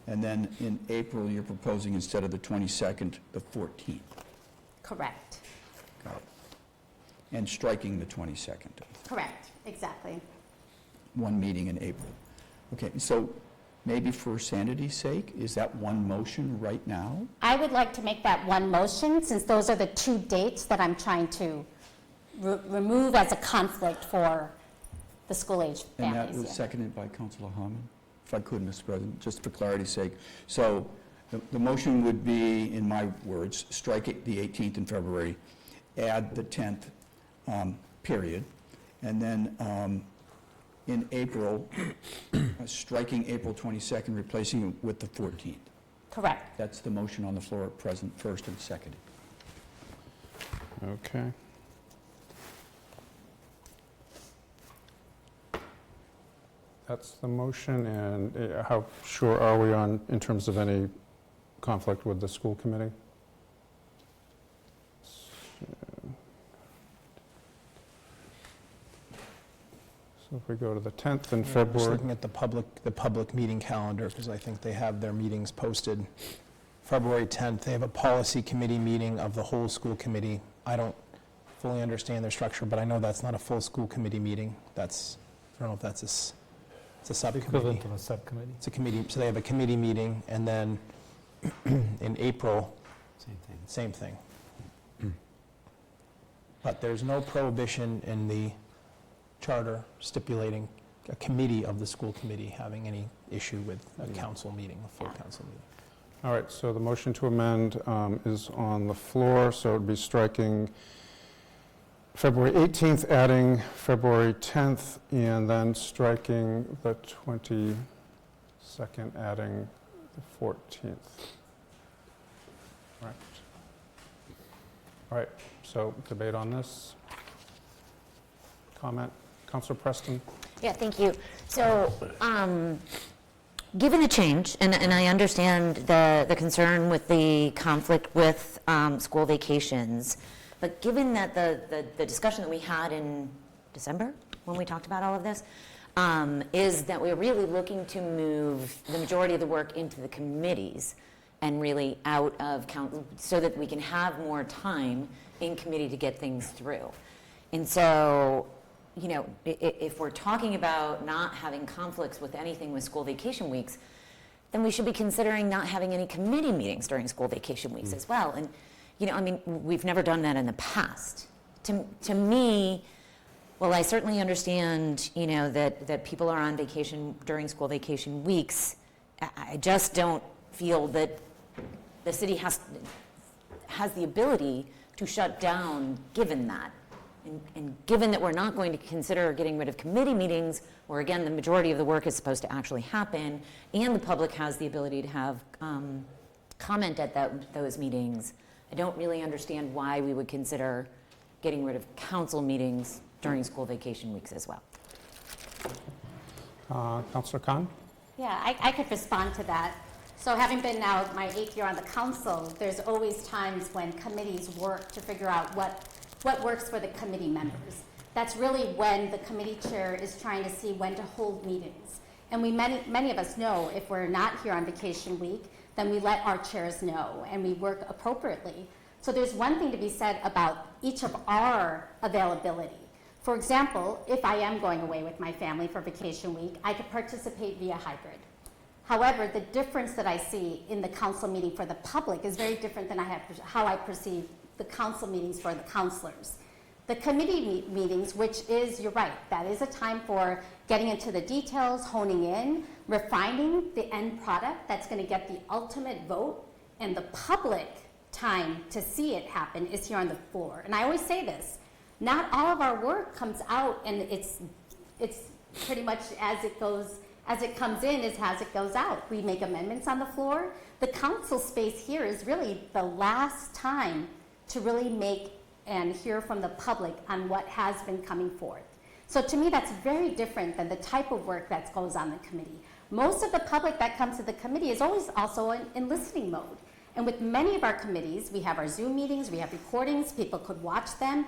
And then in April, you're proposing instead of the 22nd, the 14th. Correct. Got it. And striking the 22nd, Correct, exactly. one meeting in April. Okay, so maybe for sanity's sake, is that one motion right now? I would like to make that one motion, since those are the two dates that I'm trying to remove as a conflict for the school-age And families. that was yeah. seconded by Councilor Harmon, if I could, Mr. President, just for clarity's sake. So the motion would be, in my words, strike it the 18th in February, add the 10th period, and then in April, striking April 22nd, replacing it with the 14th. Correct. That's the motion on the floor at present, first and seconded. Okay. That's the motion, and how sure are we on, in terms of any conflict with the school committee? So if we go to the 10th in Just February, looking at the public meeting calendar, because I think they have their meetings posted. February 10th, they have a policy committee meeting of the whole school committee. I don't fully understand their structure, but I know that's not a full school committee meeting. That's, I don't know if that's it's a subcommittee. Equivalent of a subcommittee. It's a committee, so they have a committee meeting, and then in April, same thing. But there's no prohibition in the charter stipulating a committee of the school committee having any issue with a council meeting, a full council meeting. all right, so the motion to amend is on the floor, so it would be striking February 18th, adding February 10th, and then striking the 22nd, adding the 14th. Right. All right, so debate on this. Comment? Councilor Preston? Yeah, thank you. So, given the change, and I understand the concern with the conflict with school vacations, but given that the discussion that we had in December, when we talked about all of this, is that we're really looking to move the majority of the work into the committees and really out of council, so that we can have more time in committee to get things through. And so, you know, if we're talking about not having conflicts with anything with school vacation weeks, then we should be considering not having any committee meetings during school vacation weeks as well. And, you know, I mean, we've never done that in the past. To me, well, I certainly understand, you know, that people are on vacation during school vacation weeks. I just don't feel that the city has the ability to shut down given that. And given that we're not going to consider getting rid of committee meetings, where again, the majority of the work is supposed to actually happen, and the public has the ability to have comment at those meetings, I don't really understand why we would consider getting rid of council meetings during school vacation weeks as well. Councilor Khan? Yeah, I could respond to that. So having been now my 8th year on the council, there's always times when committees work to figure out what works for the committee members. That's really when the committee chair is trying to see when to hold meetings. And many of us know if we're not here on vacation week, then we let our chairs know and we work appropriately. So there's one thing to be said about each of our availability. For example, if I am going away with my family for vacation week, I could participate via hybrid. However, the difference that I see in the council meeting for the public is very different than how I perceive the council meetings for the councilors. The committee meetings, which is, you're right, that is a time for getting into the details, honing in, refining the end product that's going to get the ultimate vote, and the public time to see it happen is here on the floor. And I always say this, not all of our work comes out and it's pretty much as it comes in is as it goes out. We make amendments on the floor. The council space here is really the last time to really make and hear from the public on what has been coming forth. So to me, that's very different than the type of work that goes on the committee. Most of the public that comes to the committee is always also in listening mode. And with many of our committees, we have our Zoom meetings, we have recordings, people could watch them,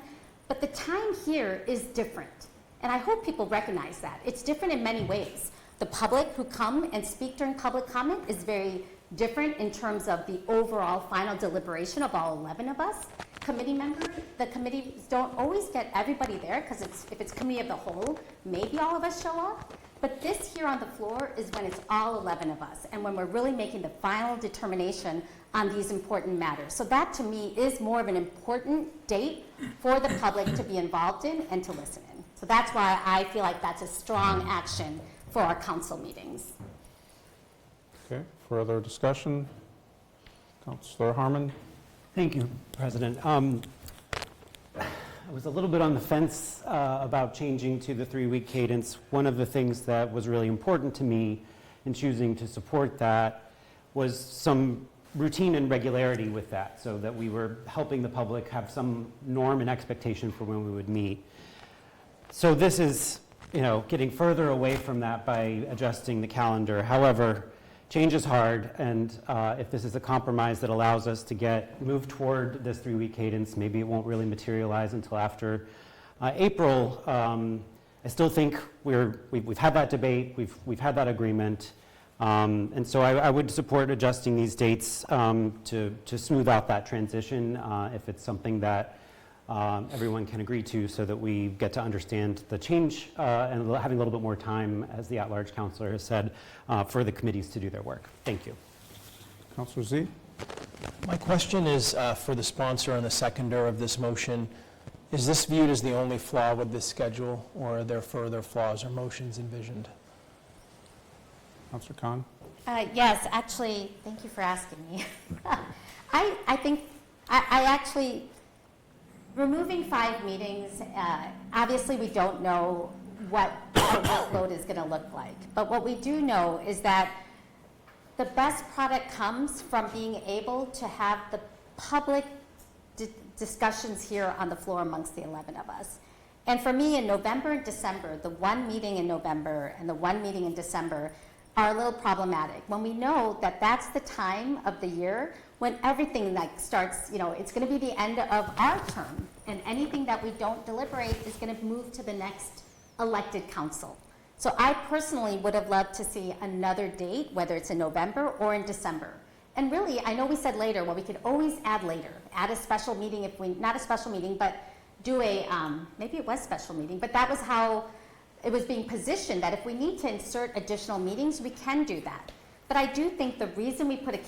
but the time here is different. And I hope people recognize that. It's different in many ways. The public who come and speak during public comment is very different in terms of the overall final deliberation of all 11 of us. Committee members, the committees don't always get everybody there because if it's committee of the whole, maybe all of us show up. But this here on the floor is when it's all 11 of us and when we're really making the final determination on these important matters. So that to me is more of an important date for the public to be involved in and to listen in. So that's why I feel like that's a strong action for our council meetings. Okay, further discussion? Councilor Harmon? Thank you, President. I was a little bit on the fence about changing to the 3-week cadence. One of the things that was really important to me in choosing to support that was some routine and regularity with that, so that we were helping the public have some norm and expectation for when we would meet. So this is, getting further away from that by adjusting the calendar. However, change is hard, and if this is a compromise that allows us to move toward this 3-week cadence, maybe it won't really materialize until after April. I still think we've had that debate, we've had that agreement, and so I would support adjusting these dates to smooth out that transition if it's something that everyone can agree to, so that we get to understand the change and having a little bit more time, as the at-large counselor has said, for the committees to do their work. Thank you. Councilor Z? My question is for the sponsor and the seconder of this motion. Is this viewed as the only flaw with this schedule, or are there further flaws or motions envisioned? Councilor Khan? Yes, actually, thank you for asking me. I think I actually, removing 5 meetings, obviously we don't know what the workload is going to look like. But what we do know is that the best product comes from being able to have the public discussions here on the floor amongst the 11 of us. And for me, in November and December, the one meeting in November and the one meeting in December are a little problematic. When we know that that's the time of the year when everything starts, it's going to be the end of our term, and anything that we don't deliberate is going to move to the next elected council. So I personally would have loved to see another date, whether it's in November or in December. And really, I know we said later, well, we could always add later, add a special meeting if we, not a special meeting, but do a, maybe it was special meeting, but that was how it was being positioned, that if we need to insert additional meetings, we can do that. But I do think the reason we put a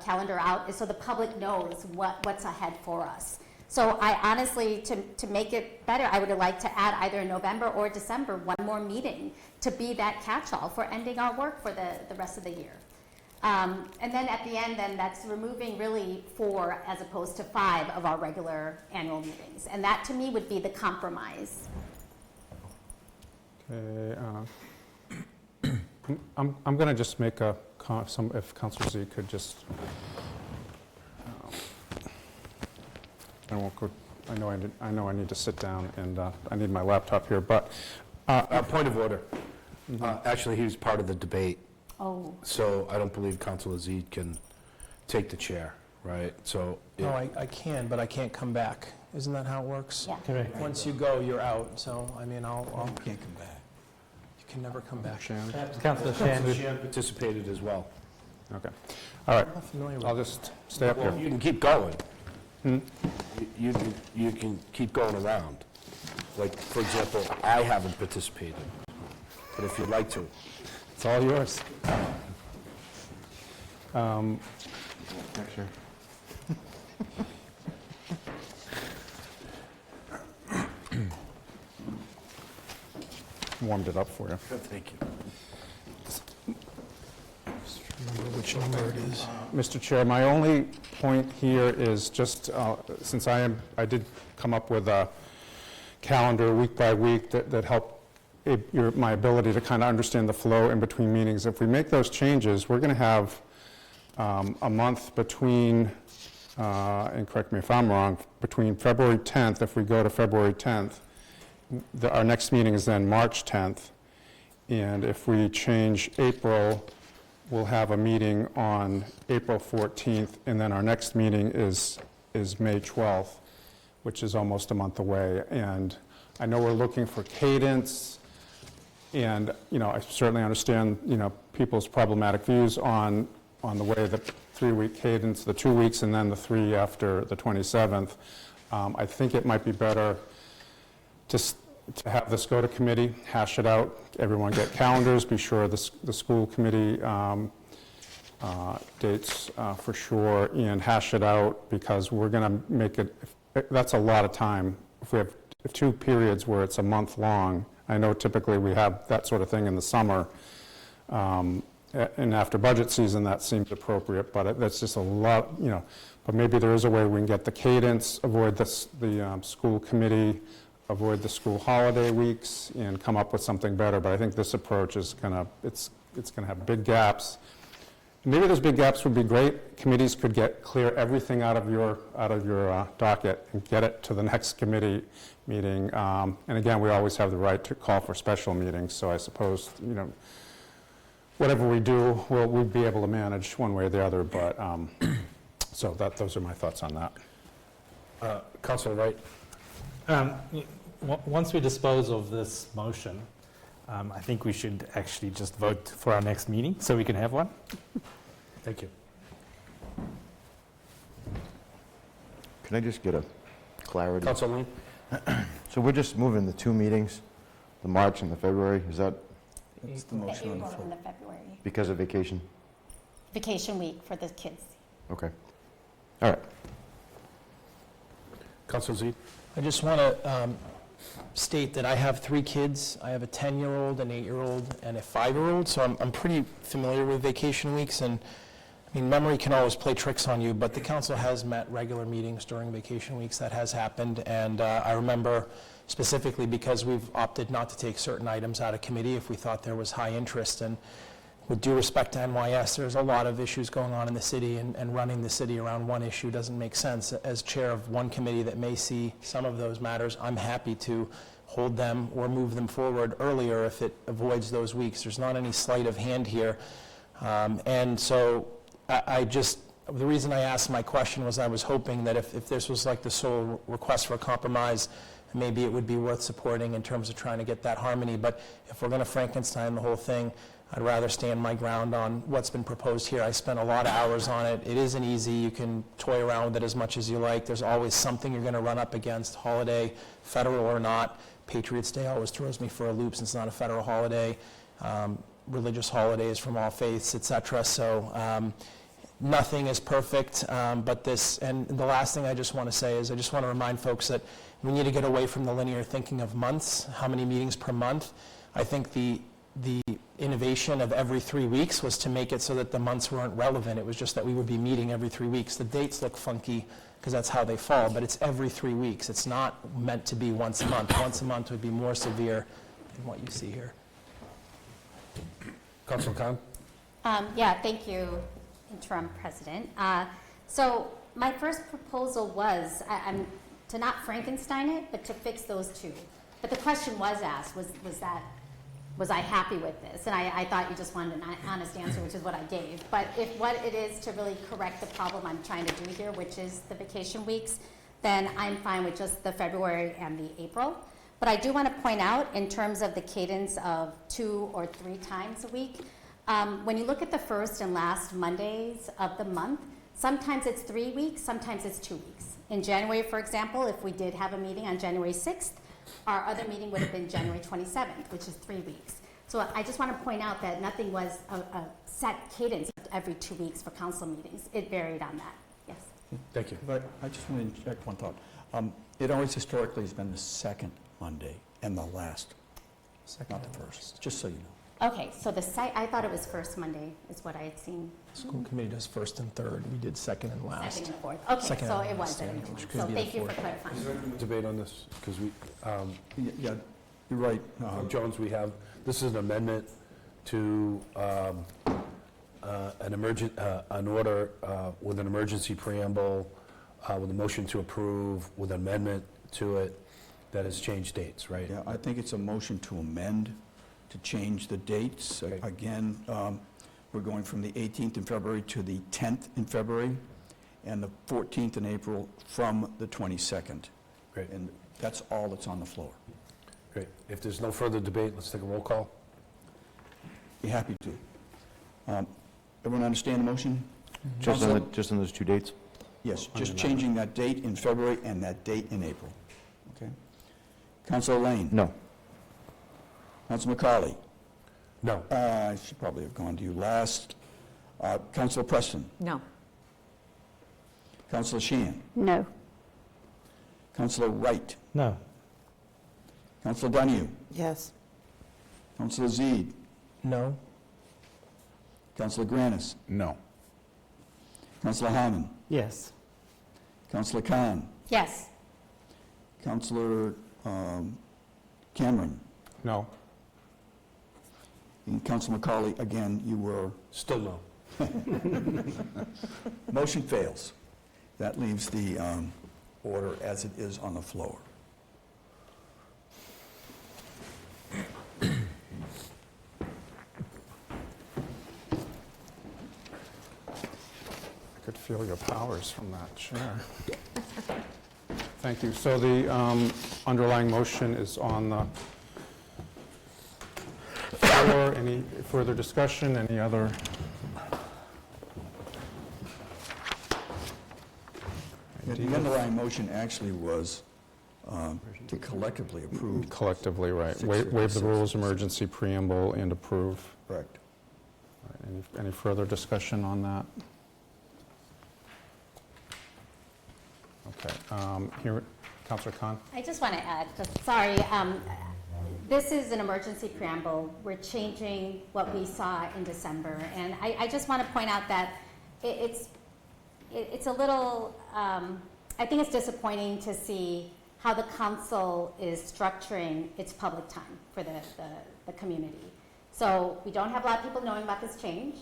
calendar out is so the public knows what's ahead for us. So I honestly, to make it better, I would have liked to add either in November or December one more meeting to be that catch-all for ending our work for the rest of the year. And then at the end, then that's removing really 4 as opposed to 5 of our regular annual meetings. And that to me would be the compromise. Okay, I'm going to just make if Councilor Z could just, I won't go, I know I need to sit down, and I need my laptop here, but. Point of order. Actually, he was part of the debate. Oh. So I don't believe Councilor Z can take the chair, right? So. No, I can, but I can't come back. Isn't that how it works? Yeah. Correct. Once you go, you're out. So, I mean, I'll can't come back. You can never come back. Councilor Shan. Shan participated as well. Okay, all right, I'm not familiar with I'll just stay up here. Well, you can keep going. You can keep going around. Like, for example, I haven't participated, but if you'd like to. It's all yours. Warmed it up for you. Thank you. Remember which number it is. Mr. Chair, my only point here is just, since I did come up with a calendar week by week that helped my ability to kind of understand the flow in between meetings. If we make those changes, we're going to have a month between, and correct me if I'm wrong, between February 10th, if we go to February 10th, our next meeting is then March 10th, and if we change April, we'll have a meeting on April 14th, and then our next meeting is May 12th. which is almost a month away. And I know we're looking for cadence, and, I certainly understand, people's problematic views on the way the 3-week cadence, the 2 weeks, and then the 3 after the 27th. I think it might be better to have this go to committee, hash it out, everyone get calendars, be sure the school committee dates for sure, and hash it out, because we're going to make it, that's a lot of time. If we have 2 periods where it's a month long, I know typically we have that sort of thing in the summer, and after budget season, that seems appropriate, but that's just a lot, but maybe there is a way we can get the cadence, avoid the school committee, avoid the school holiday weeks, and come up with something better. But I think this approach is it's going to have big gaps. Maybe those big gaps would be great. Committees could clear everything out of your docket and get it to the next committee meeting. And again, we always have the right to call for special meetings. So I suppose whatever we do, we'll be able to manage one way or the other. But so those are my thoughts on that. Councilor Wright? Once we dispose of this motion, I think we should actually just vote for our next meeting so we can have one. Thank you. Can I just get a clarity? Councilor Lane? So we're just moving the 2 meetings, the March and the February, is that That's the motion on the April floor. and the February. because of vacation? Vacation week for the kids. Okay. All right. Councilor Z? I just want to state that I have 3 kids. I have a 10-year-old, an 8-year-old, and a 5-year-old, so I'm pretty familiar with vacation weeks, and memory can always play tricks on you, but the council has met regular meetings during vacation weeks. That has happened, and I remember specifically because we've opted not to take certain items out of committee if we thought there was high interest. And with due respect to NYS, there's a lot of issues going on in the city, and running the city around one issue doesn't make sense. As chair of one committee that may see some of those matters, I'm happy to hold them or move them forward earlier if it avoids those weeks. There's not any sleight of hand here. And so the reason I asked my question was I was hoping that if this was like the sole request for a compromise, maybe it would be worth supporting in terms of trying to get that harmony. But if we're going to Frankenstein the whole thing, I'd rather stand my ground on what's been proposed here. I spent a lot of hours on it. It isn't easy. You can toy around with it as much as you like. There's always something you're going to run up against, holiday, federal or not. Patriots Day always throws me for a loop since it's not a federal holiday. Religious holidays from all faiths, etc. So nothing is perfect, but this, and the last thing I just want to say is I just want to remind folks that we need to get away from the linear thinking of months, how many meetings per month. I think the innovation of every 3 weeks was to make it so that the months weren't relevant. It was just that we would be meeting every 3 weeks. The dates look funky because that's how they fall, but it's every 3 weeks. It's not meant to be once a month. Once a month would be more severe than what you see here. Councilor Khan? Yeah, thank you, Interim President. So my first proposal was to not Frankenstein it, but to fix those 2. But the question was asked, was I happy with this? And I thought you just wanted an honest answer, which is what I gave. But if what it is to really correct the problem I'm trying to do here, which is the vacation weeks, then I'm fine with just the February and the April. But I do want to point out, in terms of the cadence of 2 or 3 times a week, when you look at the first and last Mondays of the month, sometimes it's 3 weeks, sometimes it's 2 weeks. In January, for example, if we did have a meeting on January 6th, our other meeting would have been January 27th, which is 3 weeks. So I just want to point out that nothing was a set cadence every 2 weeks for council meetings. It varied on that, yes. Thank you. But I just want to interject one thought. It always historically has been the second Monday and the last, not the first, just so you know. Okay, so I thought it was first Monday is what I had seen. School committee does first and third. We did second and last. Second and fourth. Okay, Second so and it was last, every yeah, two which months. could So be the thank you for fourth. clarifying. Debate on this, because we, Yeah, you're right. Jones, this is an amendment to an order with an emergency preamble, with a motion to approve, with an amendment to it that has changed dates, right? Yeah, I think it's a motion to amend, to change the dates. Okay. Again, we're going from the 18th in February to the 10th in February, and the 14th in April from the 22nd. Great. And that's all that's on the floor. Great. If there's no further debate, let's take a roll call. Be happy to. Everyone understand the motion? Just Counselor? on those 2 dates? Yes, just changing that date in February and that date in April. Okay? Councilor Lane? No. Councilor McCauley? No. I should probably have gone to you last. Councilor Preston? No. Councilor Sheehan? No. Councilor Wright? No. Councilor Donahue? Yes. Councilor Zede? No. Councilor Granis? No. Councilor Harmon? Yes. Councilor Khan? Yes. Councilor Cameron? No. And Councilor McCauley, again, you were... Still no. Motion fails. That leaves the order as it is on the floor. I could feel your powers from that chair. Thank you. So the underlying motion is on the floor. Any further discussion? Any other? The underlying motion actually was to collectively approve. Collectively, right. Waive the 656. rules, emergency preamble, and approve. Correct. All right, any further discussion on that? Okay. Here, Councilor Khan? I just want to add, sorry, this is an emergency preamble. We're changing what we saw in December. And I just want to point out that it's a little, I think it's disappointing to see how the council is structuring its public time for the community. So we don't have a lot of people knowing about this change.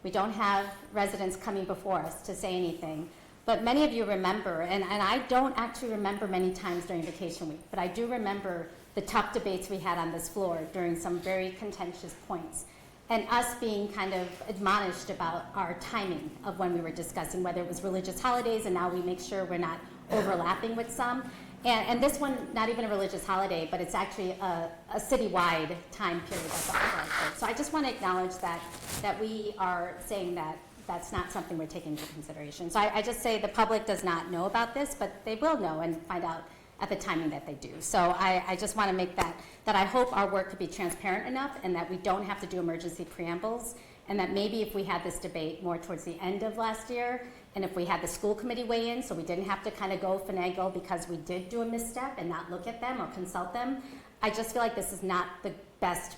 We don't have residents coming before us to say anything. But many of you remember, and I don't actually remember many times during vacation week, but I do remember the tough debates we had on this floor during some very contentious points, and us being kind of admonished about our timing of when we were discussing whether it was religious holidays, and now we make sure we're not overlapping with some. And this one, not even a religious holiday, but it's actually a citywide time period that's also. So I just want to acknowledge that we are saying that that's not something we're taking into consideration. So I just say the public does not know about this, but they will know and find out at the timing that they do. So I just want to make that I hope our work could be transparent enough and that we don't have to do emergency preambles, and that maybe if we had this debate more towards the end of last year, and if we had the school committee weigh in, so we didn't have to kind of go finagle because we did do a misstep and not look at them or consult them, I just feel like this is not the best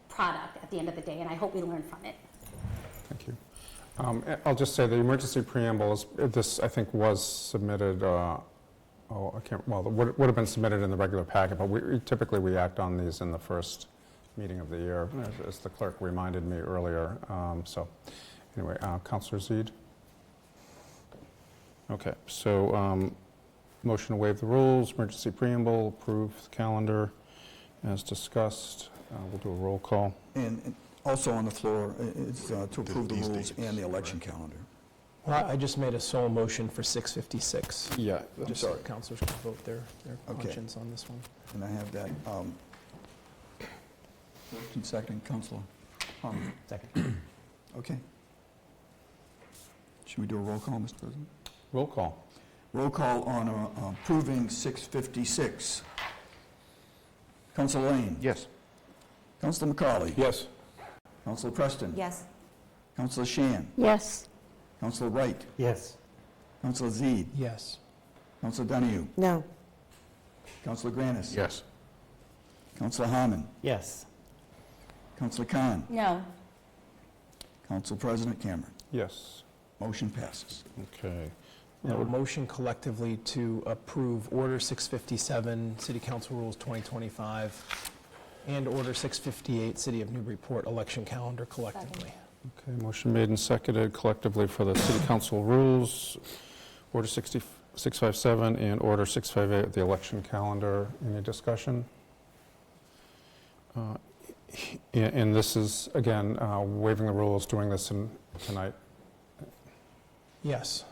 product at the end of the day, and I hope we learn from it. Thank you. I'll just say the emergency preamble, this I think was submitted, would have been submitted in the regular packet, but typically we act on these in the first meeting of the year, as the clerk reminded me earlier. So anyway, Councilor Zede? Okay, so motion to waive the rules, emergency preamble, approve the calendar as discussed. We'll do a roll call. And also on the floor is to approve the rules and the election calendar. Well, I just made a sole motion for 6:56. Yeah. Just so councilors can vote their Okay. conscience on this one. And I have that. First and second, Councilor Harmon. Second. Okay. Should we do a roll call, Mr. President? Roll call. Roll call on approving 656. Councilor Lane? Yes. Councilor McCauley? Yes. Councilor Preston? Yes. Councilor Sheehan? Yes. Councilor Wright? Yes. Councilor Zede? Yes. Councilor Donahue? No. Councilor Granis? Yes. Councilor Harmon? Yes. Councilor Khan? No. Council President Cameron? Yes. Motion passes. Okay. Now, a motion collectively to approve Order 657, City Council Rules 2025, and Order 658, City of Newburyport Election Calendar collectively. Okay, motion made and seconded collectively for the city council rules, Order 657 and Order 658, the election calendar. Any discussion? And this is, again, waiving the rules, doing this tonight. Yes.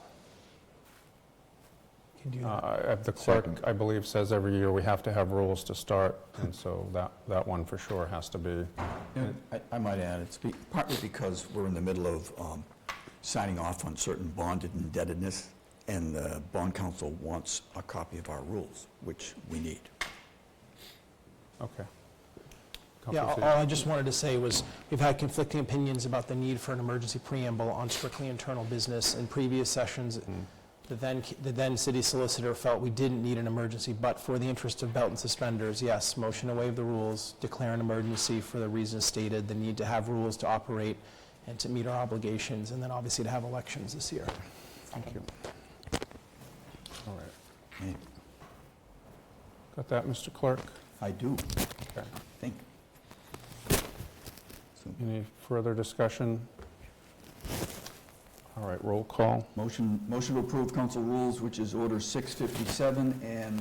can do that. The clerk, I believe, says every year we have to have rules to start, and so that one for sure has to be. I might add, it's partly because we're in the middle of signing off on certain bonded indebtedness, and the bond council wants a copy of our rules, which we need. Okay. Yeah, Councilor all I just wanted to say was, we've had conflicting opinions about the need for an emergency preamble on strictly internal business in previous sessions. The then city solicitor felt we didn't need an emergency, but for the interest of belt and suspenders, yes, motion to waive the rules, declare an emergency for the reasons stated, the need to have rules to operate and to meet our obligations, and then obviously to have elections this year. Thank you. All right. Got that, Mr. Clerk? I do. Okay. Think. Any further discussion? All right, roll call. Motion to approve council rules, which is Order 657, and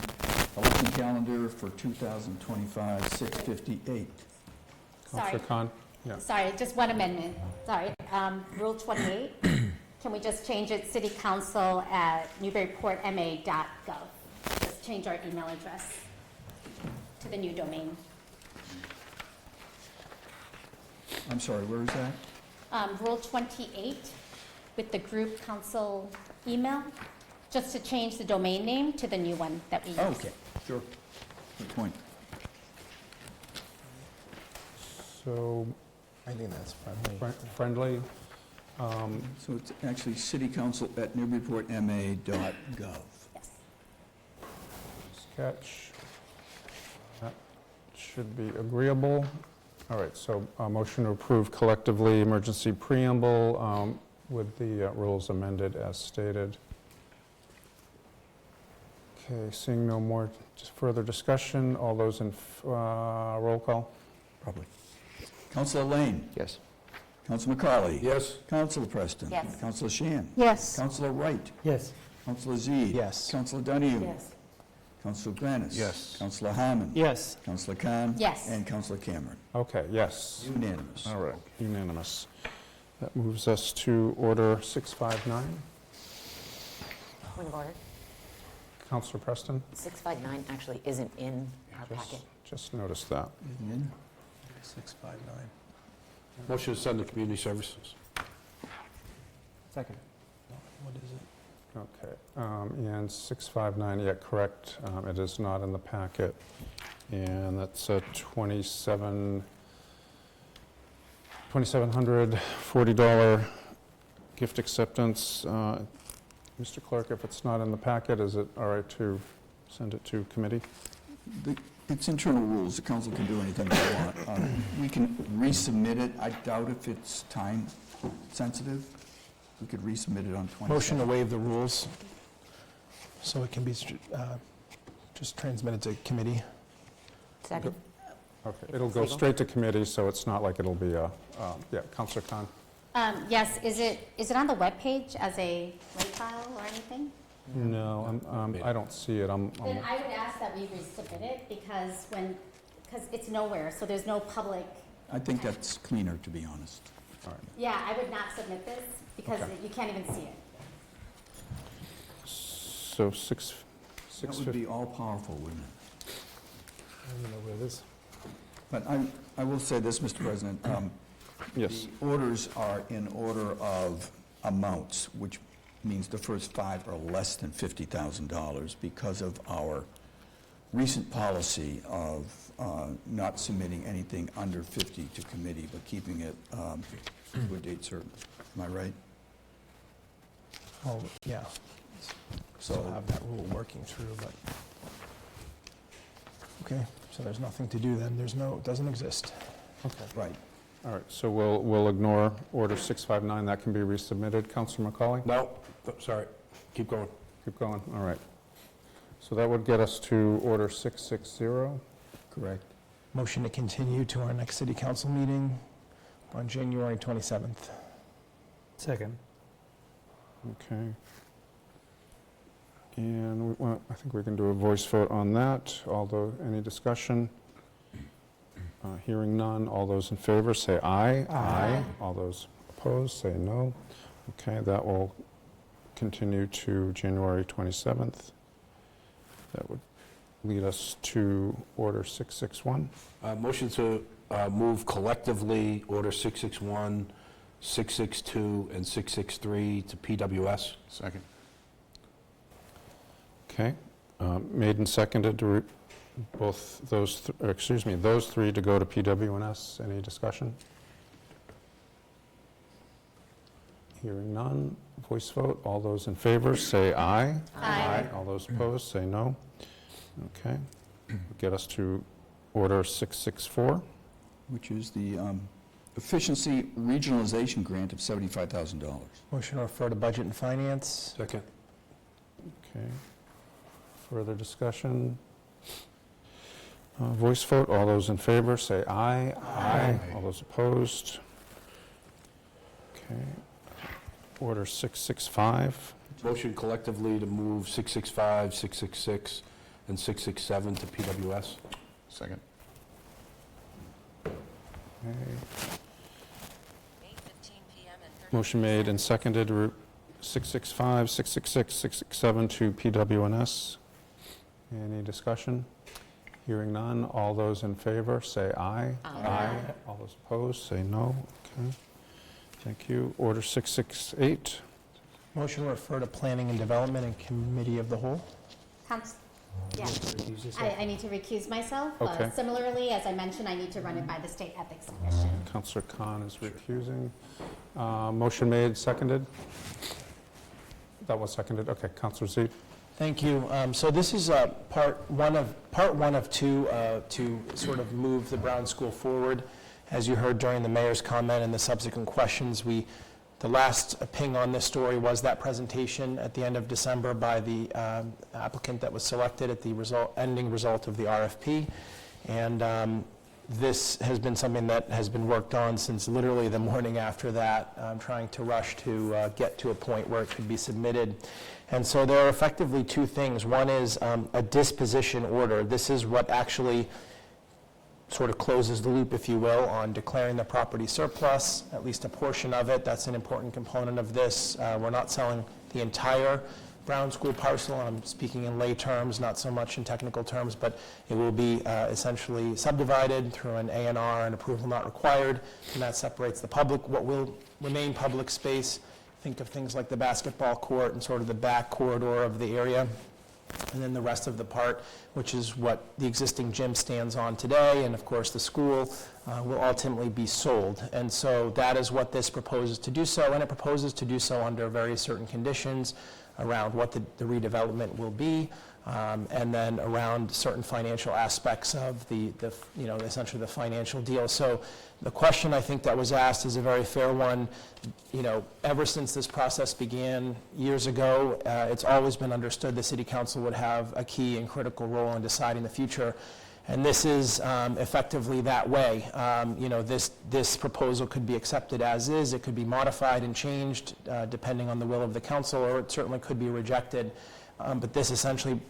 election calendar for 2025, 658. Sorry. Councilor Khan? Yeah. Sorry, just one amendment. Sorry. Rule 28, can we just change it citycouncil@newburyportma.gov? Just change our email address to the new domain. I'm sorry, where is that? Rule 28 with the group council email, just to change the domain name to the new one that we use. Okay, sure. Good point. So, I think that's friendly. friendly. So it's actually citycouncil@newburyportma.gov. Yes. Sketch. That should be agreeable. All right, so a motion to approve collectively emergency preamble with the rules amended as stated. Okay, seeing no more further discussion, all those in roll call? Probably. Councilor Lane? Yes. Councilor McCarley? Yes. Councilor Preston? Yes. Councilor Shan? Yes. Councilor Wright? Yes. Councilor Z? Yes. Councilor Donahue? Yes. Councilor Granis? Yes. Councilor Harmon? Yes. Councilor Khan? Yes. And Councilor Cameron. Okay, yes. Unanimous. All right, unanimous. That moves us to Order 659. Point of order. Councilor Preston? 659 actually isn't in our packet. Just noticed that. Isn't it? 659. Motion to send to community services. Second. What is it? Okay, and 659, yeah, correct, it is not in the packet. And that's a $2,740 gift acceptance. Mr. Clerk, if it's not in the packet, is it all right to send it to committee? It's internal rules. The council can do anything they want. We can resubmit it. I doubt if it's time sensitive. We could resubmit it on 27. Motion to waive the rules, so it can be just transmitted to committee. Second. Okay, it'll go straight to committee, so it's not like it'll be a, yeah, Councilor Khan? Yes, is it on the webpage as a link file or anything? No, I don't see it. Then I would ask that we resubmit it because it's nowhere, so there's no public. I think that's cleaner, to be honest. All right. Yeah, I would not submit this because Okay. you can't even see it. So That would 650. be all-powerful, wouldn't it? I don't know where it is. But I will say this, Mr. President. Yes. The orders are in order of amounts, which means the first 5 are less than $50,000 because of our recent policy of not submitting anything under 50 to committee, but keeping it to a date certain. Am I right? Oh, yeah. So- So have that rule working through, but, okay, so there's nothing to do then. It doesn't exist. Okay. Right. All right, so we'll ignore Order 659. That can be resubmitted. Councilor McCauley? No, sorry. Keep going. Keep going, all right. So that would get us to Order 660. Correct. Motion to continue to our next city council meeting on January 27th. Second. Okay. And I think we can do a voice vote on that. Although, any discussion? Hearing none. All those in favor say aye. Aye. All those opposed say no. Okay, that will continue to January 27th. That would lead us to Order 661. Motion to move collectively Order 661, 662, and 663 to PWS. Second. Okay. Made and seconded to those three to go to PWNS. Any discussion? Hearing none. Voice vote. All those in favor say aye. Aye. All those opposed say no. Okay. Get us to Order 664. Which is the efficiency regionalization grant of $75,000. Motion to refer to Budget and Finance. Second. Okay. Further discussion? Voice vote. All those in favor say aye. Aye. All those opposed? Okay. Order 665. Motion collectively to move 665, 666, and 667 to PWS. Second. Okay. Motion made and seconded, 665, 666, 667 to PWNS. Any discussion? Hearing none. All those in favor say aye. Aye. All those opposed say no. Okay. Thank you. Order 668. Motion to refer to Planning and Development and Committee of the Whole. Yeah. I need to recuse myself. Okay. Similarly, as I mentioned, I need to run it by the State Ethics Commission. Councillor Khan is recusing. Motion made, seconded? That was seconded. Okay. Councillor Z. Thank you. So this is part one of two to sort of move the Brown School forward. As you heard during the mayor's comment and the subsequent questions, the last ping on this story was that presentation at the end of December by the applicant that was selected at the ending result of the RFP. And this has been something that has been worked on since literally the morning after that, trying to rush to get to a point where it could be submitted. And so there are effectively two things. One is a disposition order. This is what actually sort of closes the loop, if you will, on declaring the property surplus, at least a portion of it. That's an important component of this. We're not selling the entire Brown School parcel. I'm speaking in lay terms, not so much in technical terms, but it will be essentially subdivided through an A&R and approval not required, and that separates the public, what will remain public space. Think of things like the basketball court and sort of the back corridor of the area. And then the rest of the part, which is what the existing gym stands on today, and of course the school will ultimately be sold. And so that is what this proposes to do so, and it proposes to do so under very certain conditions around what the redevelopment will be, and then around certain financial aspects of the essentially the financial deal. So the question I think that was asked is a very fair one. Ever since this process began years ago, it's always been understood the City Council would have a key and critical role in deciding the future. And this is effectively that way. This proposal could be accepted as is. It could be modified and changed depending on the will of the council, or it certainly could be rejected. But this essentially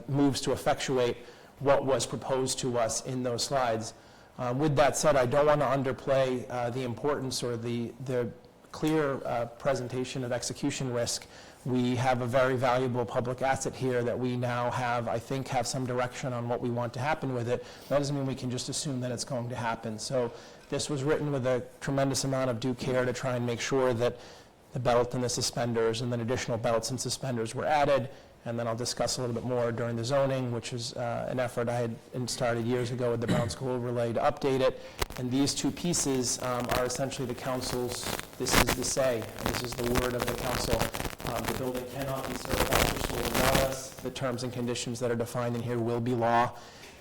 moves to effectuate what was proposed to us in those slides. With that said, I don't want to underplay the importance or the clear presentation of execution risk. We have a very valuable public asset here that we now have, I think, have some direction on what we want to happen with it. That doesn't mean we can just assume that it's going to happen. So this was written with a tremendous amount of due care to try and make sure that the belt and the suspenders and then additional belts and suspenders were added. And then I'll discuss a little bit more during the zoning, which is an effort I had started years ago with the Brown School Overlay to update it. And these two pieces are essentially the council's, this is the say, this is the word of the council. The building cannot be certified for sold without us. The terms and conditions that are defined in here will be law.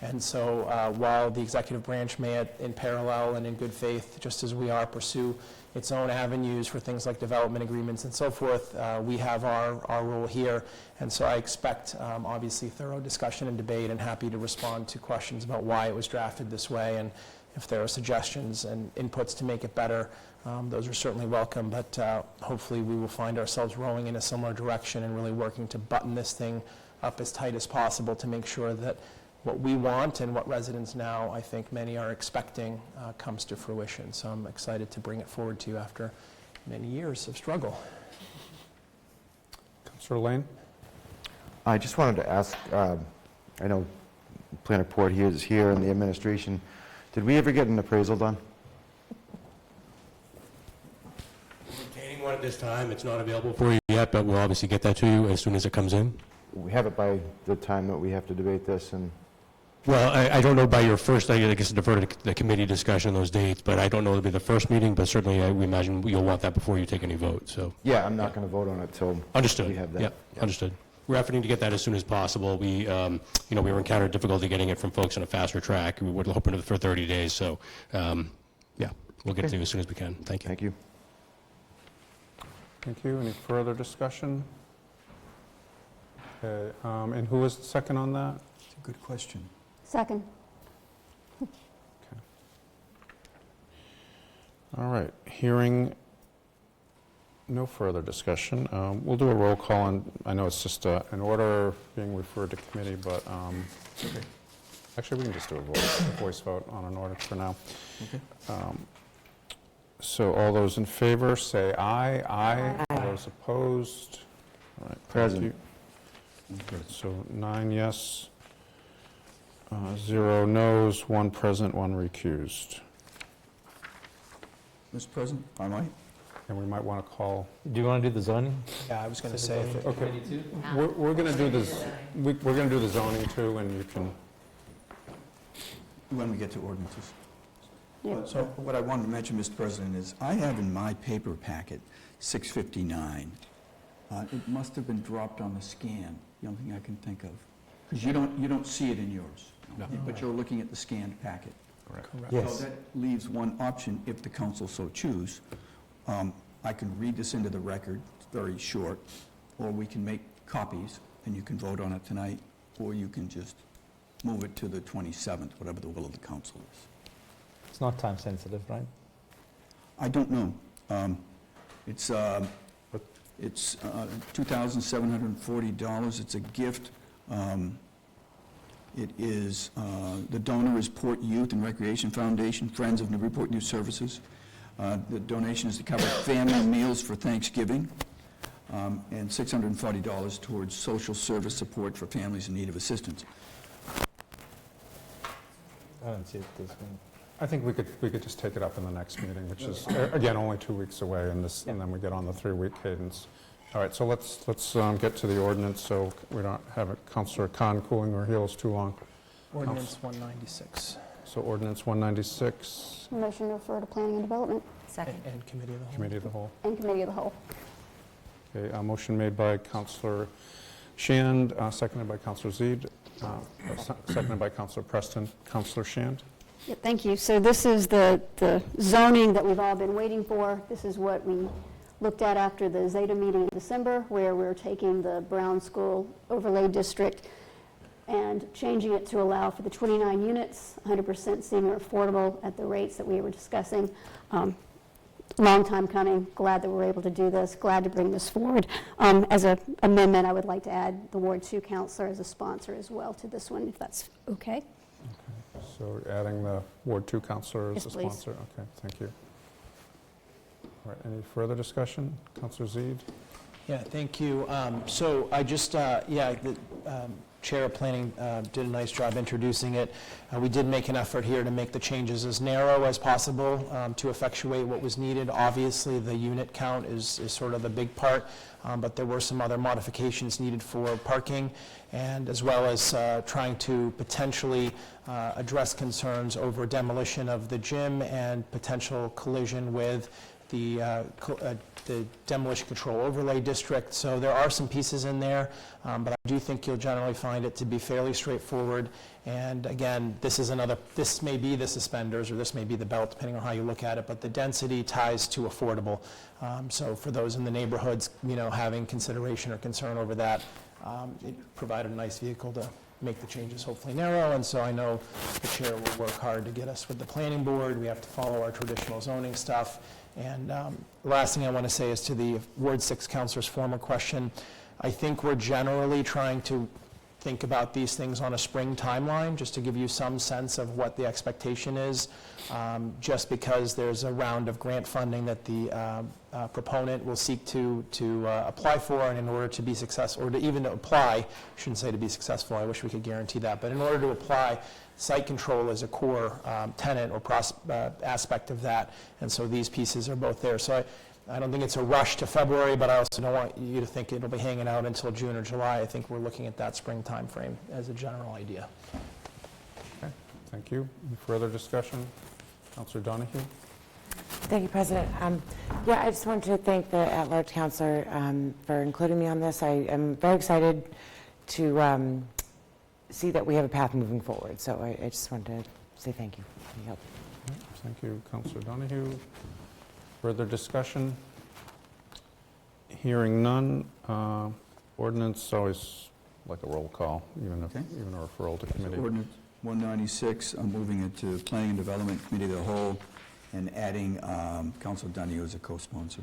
And so while the executive branch may, in parallel and in good faith, just as we are, pursue its own avenues for things like development agreements and so forth, we have our role here. And so I expect, obviously, thorough discussion and debate, and happy to respond to questions about why it was drafted this way. And if there are suggestions and inputs to make it better, those are certainly welcome. But hopefully we will find ourselves rowing in a similar direction and really working to button this thing up as tight as possible to make sure that what we want and what residents now, I think many are expecting, comes to fruition. So I'm excited to bring it forward to you after many years of struggle. Councillor Lane? I just wanted to ask, I know Planner Port here is here and the administration. Did we ever get an appraisal done? Obtaining one at this time, it's not available for you yet, but we'll obviously get that to you as soon as it comes in. We have it by the time that we have to debate this, and Well, I don't know by your first, I guess defer to the committee discussion, those dates, but I don't know it'll be the first meeting, but certainly we imagine you'll want that before you take any vote, so. yeah, I'm not going to vote on it till Understood. we have that. Yep, understood. We're efforting to get that as soon as possible. We, we were encountering difficulty getting it from folks on a faster track. We were hoping for 30 days, so, yeah, we'll get it to you as soon as we can. Thank you. Thank you. Thank you. Any further discussion? Okay, and who was the second on that? It's a good question. Second. All right, hearing no further discussion, we'll do a roll call, and I know it's just an order being referred to committee, but actually, we can just do a voice vote on an order for now. Okay. So all those in favor, say aye. Aye. All those opposed? All right, thank Present. you. Okay, so 9 yes, 0 no's, 1 present, 1 recused. Mr. President, if I might? And we might want to call... Do you want to do the zoning? Yeah, I was going to say, if it- Okay, we're going to do this, we're going to do the zoning too, and you can... When we get to ordinances. Yeah. So what I wanted to mention, Mr. President, is I have in my paper packet 659. It must have been dropped on the scan, the only thing I can think of. Because you don't see it in yours. No. But you're looking at the scanned packet. Correct. Yes. So that leaves one option, if the council so choose. I can read this into the record, it's very short, or we can make copies, and you can vote on it tonight, or you can just move it to the 27th, whatever the will of the council is. It's not time sensitive, right? I don't know. It's $2,740. It's a gift. It is, the donor is Port Youth and Recreation Foundation, Friends of Newburyport Youth Services. The donation is to cover family meals for Thanksgiving, and $640 towards social service support for families in need of assistance. I don't see it this one. I think we could just take it up in the next meeting, which is, again, only 2 weeks away, and then we get on the 3-week cadence. All right, so let's get to the ordinance, so we don't have Councilor Khan cooling her heels too long. ordinance 196. So ordinance 196, Motion to refer to planning and development Second. And committee of the whole. committee of the whole. and committee of the whole. Okay, a motion made by Councilor Shand, seconded by Councilor Zede, seconded by Councilor Preston. Councilor Shand? Yeah, thank you. So this is the zoning that we've all been waiting for. This is what we looked at after the Zeta meeting in December, where we're taking the Brown School overlay district and changing it to allow for the 29 units, 100% senior affordable at the rates that we were discussing. Long time coming. Glad that we're able to do this. Glad to bring this forward. As an amendment, I would like to add the Ward 2 counselor as a sponsor as well to this one, if that's okay. So adding the Ward 2 counselor as Yes, a please. sponsor? Okay, thank you. All right, any further discussion? Councilor Zede? Yeah, thank you. So I just, the Chair of Planning did a nice job introducing it. We did make an effort here to make the changes as narrow as possible to effectuate what was needed. Obviously, the unit count is sort of the big part, but there were some other modifications needed for parking, and as well as trying to potentially address concerns over demolition of the gym and potential collision with the demolition control overlay district. So there are some pieces in there, but I do think you'll generally find it to be fairly straightforward. And again, this may be the suspenders, or this may be the belt, depending on how you look at it, but the density ties to affordable. So for those in the neighborhoods, having consideration or concern over that, it provided a nice vehicle to make the changes hopefully narrow. And so I know the chair will work hard to get us with the planning board. We have to follow our traditional zoning stuff. And the last thing I want to say is to the Ward 6 councilor's former question, I think we're generally trying to think about these things on a spring timeline, just to give you some sense of what the expectation is, just because there's a round of grant funding that the proponent will seek to apply for, and in order to be successful, or to even apply, I shouldn't say to be successful, I wish we could guarantee that, but in order to apply, site control is a core tenet or aspect of that, and so these pieces are both there. So I don't think it's a rush to February, but I also don't want you to think it'll be hanging out until June or July. I think we're looking at that spring timeframe as a general idea. Okay, thank you. Any further discussion? Councilor Donahue? Thank you, President. Yeah, I just wanted to thank the at-large counselor for including me on this. I am very excited to see that we have a path moving forward. So I just wanted to say thank you for your help. Thank you, Councilor Donahue. Further discussion? Hearing none. Ordinance, always like a roll call, even a referral to committee. Ordinance 196, I'm moving it to Planning and Development Committee of the Whole and adding Councilor Donahue as a co-sponsor.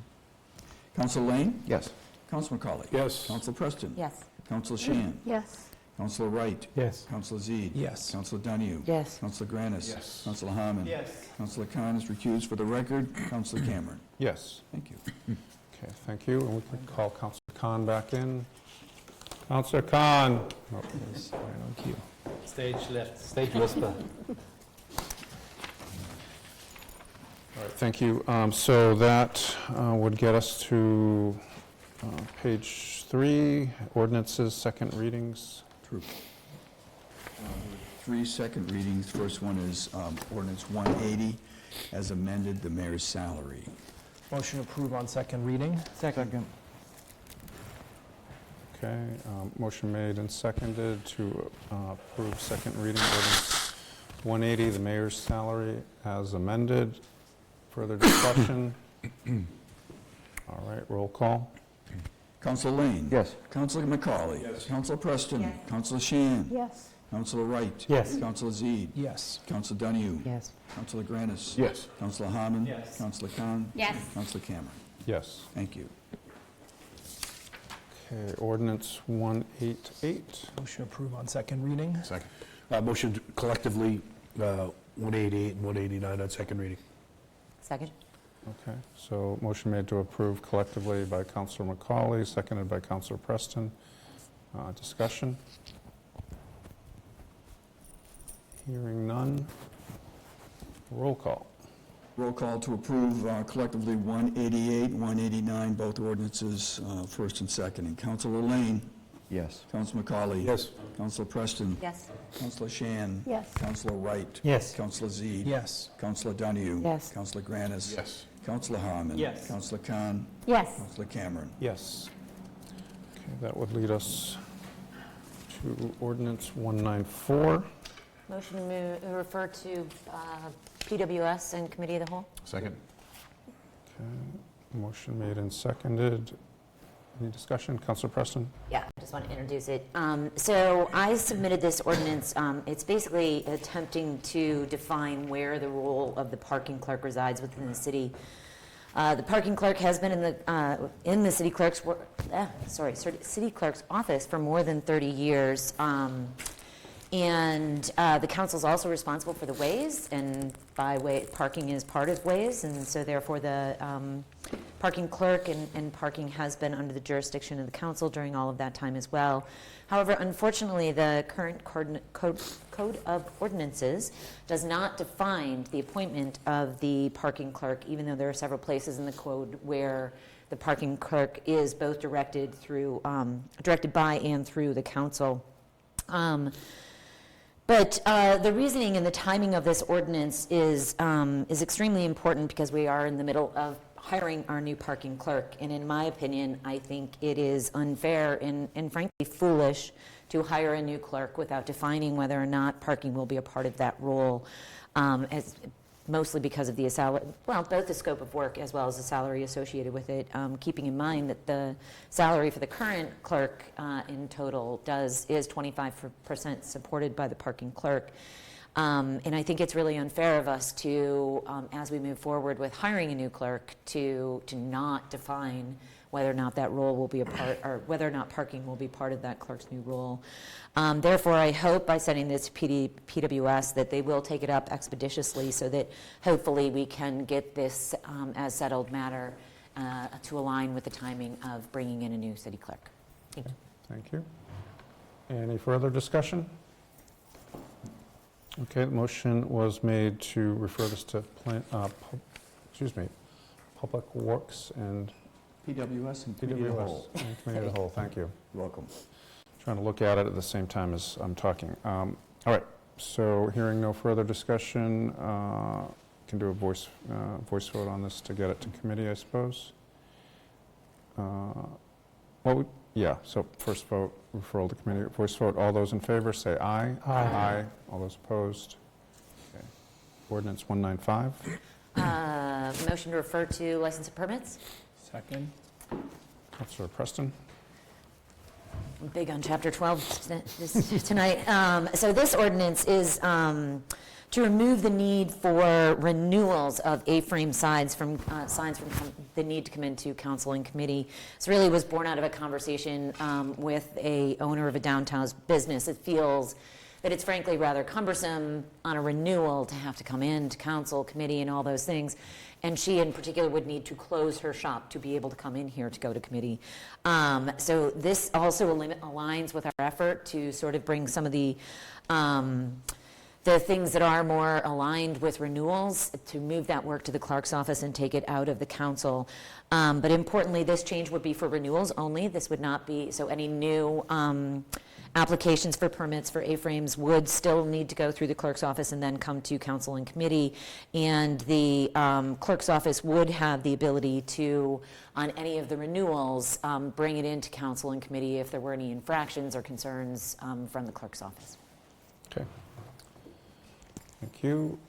Councilor Lane? Yes. Councilor McCauley? Yes. Councilor Preston? Yes. Councilor Shan? Yes. Councilor Wright? Yes. Councilor Zede? Yes. Councilor Donahue? Yes. Councilor Granis? Yes. Councilor Harmon? Yes. Councilor Khan is recused for the record. Councilor Cameron? Yes. Thank you. Okay, thank you. And we can call Councilor Khan back in. Councilor Khan. Oh, he's right on cue. Stage left, stage whisper. All right, thank you. So that would get us to page 3, ordinances, second readings. True. 3 second readings. First one is ordinance 180, as amended, the mayor's salary. Motion approved on second reading. Second. Okay, motion made and seconded to approve second reading ordinance 180, the mayor's salary as amended. Further discussion? All right, roll call. Councilor Lane? Yes. Councilor McCauley? Yes. Councilor Preston? Councilor Shan? Yes. Councilor Wright? Yes. Councilor Zede? Yes. Councilor Donahue? Yes. Councilor Granis? Yes. Councilor Harmon? Yes. Councilor Khan? Yes. Councilor Cameron? Yes. Thank you. Okay, ordinance 188. Motion approved on second reading. Second. Motion collectively 188 and 189 on second reading. Second? Okay, so motion made to approve collectively by Councilor McCauley, seconded by Councilor Preston. Discussion? Hearing none. Roll call. Roll call to approve collectively 188, 189, both ordinances, first and second. And Councilor Lane? Yes. Councilor McCauley? Yes. Councilor Preston? Yes. Councilor Shan? Yes. Councilor Wright? Yes. Councilor Zede? Yes. Councilor Donahue? Yes. Councilor Granis? Yes. Councilor Harmon? Yes. Councilor Khan? Yes. Councilor Cameron? Yes. Okay, that would lead us to ordinance 194. Motion to refer to PWS and Committee of the Whole? Second. Okay, motion made and seconded. Any discussion? Councilor Preston? Yeah, I just want to introduce it. So I submitted this ordinance. It's basically attempting to define where the role of the parking clerk resides within the city. The parking clerk has been in the city clerk's city clerk's office for more than 30 years. And the council is also responsible for the ways, and by way, parking is part of ways, and so therefore the parking clerk and parking has been under the jurisdiction of the council during all of that time as well. However, unfortunately, the current code of ordinances does not define the appointment of the parking clerk, even though there are several places in the code where the parking clerk is both directed by and through the council. But the reasoning and the timing of this ordinance is extremely important because we are in the middle of hiring our new parking clerk. And in my opinion, I think it is unfair and frankly foolish to hire a new clerk without defining whether or not parking will be a part of that role, mostly because of both the scope of work as well as the salary associated with it, keeping in mind that the salary for the current clerk in total is 25% supported by the parking clerk. And I think it's really unfair of us to, as we move forward with hiring a new clerk, to not define whether or not that role will be a part, or whether or not parking will be part of that clerk's new role. Therefore, I hope by sending this to PWS that they will take it up expeditiously so that hopefully we can get this as settled matter to align with the timing of bringing in a new city clerk. Thank you. Thank you. Any further discussion? Okay, the motion was made to refer this to Public Works and PWS and Committee of the Whole. and Committee of the Whole, thank you. You're welcome. Trying to look at it at the same time as I'm talking. All right, so hearing no further discussion, can do a voice vote on this to get it to committee, I suppose. Yeah, so first vote, referral to committee, voice vote. All those in favor, say aye. Aye. All those opposed? Okay. Ordinance 195. Motion to refer to license and permits. Second. Councilor Preston. I'm big on Chapter 12 tonight. So this ordinance is to remove the need for renewals of A-frame signs from the need to come into council and committee. This really was born out of a conversation with a owner of a downtown business. It feels that it's frankly rather cumbersome on a renewal to have to come in to council, committee, and all those things. And she in particular would need to close her shop to be able to come in here to go to committee. So this also aligns with our effort to sort of bring some of the things that are more aligned with renewals, to move that work to the clerk's office and take it out of the council. But importantly, this change would be for renewals only. This would not be, so any new applications for permits for A-frames would still need to go through the clerk's office and then come to council and committee. And the clerk's office would have the ability to, on any of the renewals, bring it into council and committee if there were any infractions or concerns from the clerk's office. Okay. Thank you.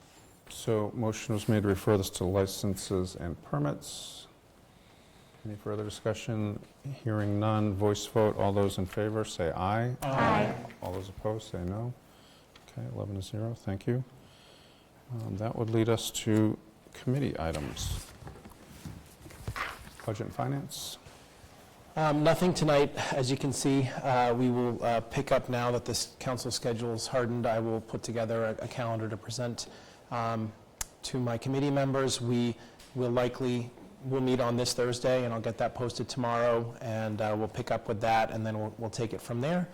So motion was made to refer this to licenses and permits. Any further discussion? Hearing none, voice vote. All those in favor say aye. Aye. All those opposed say no. Okay, 11-0, thank you. That would lead us to committee items. Budget and Finance. Nothing tonight, as you can see. We will pick up now that this council schedule is hardened. I will put together a calendar to present to my committee members. We'll meet on this Thursday, and I'll get that posted tomorrow, and we'll pick up with that, and then we'll take it from there.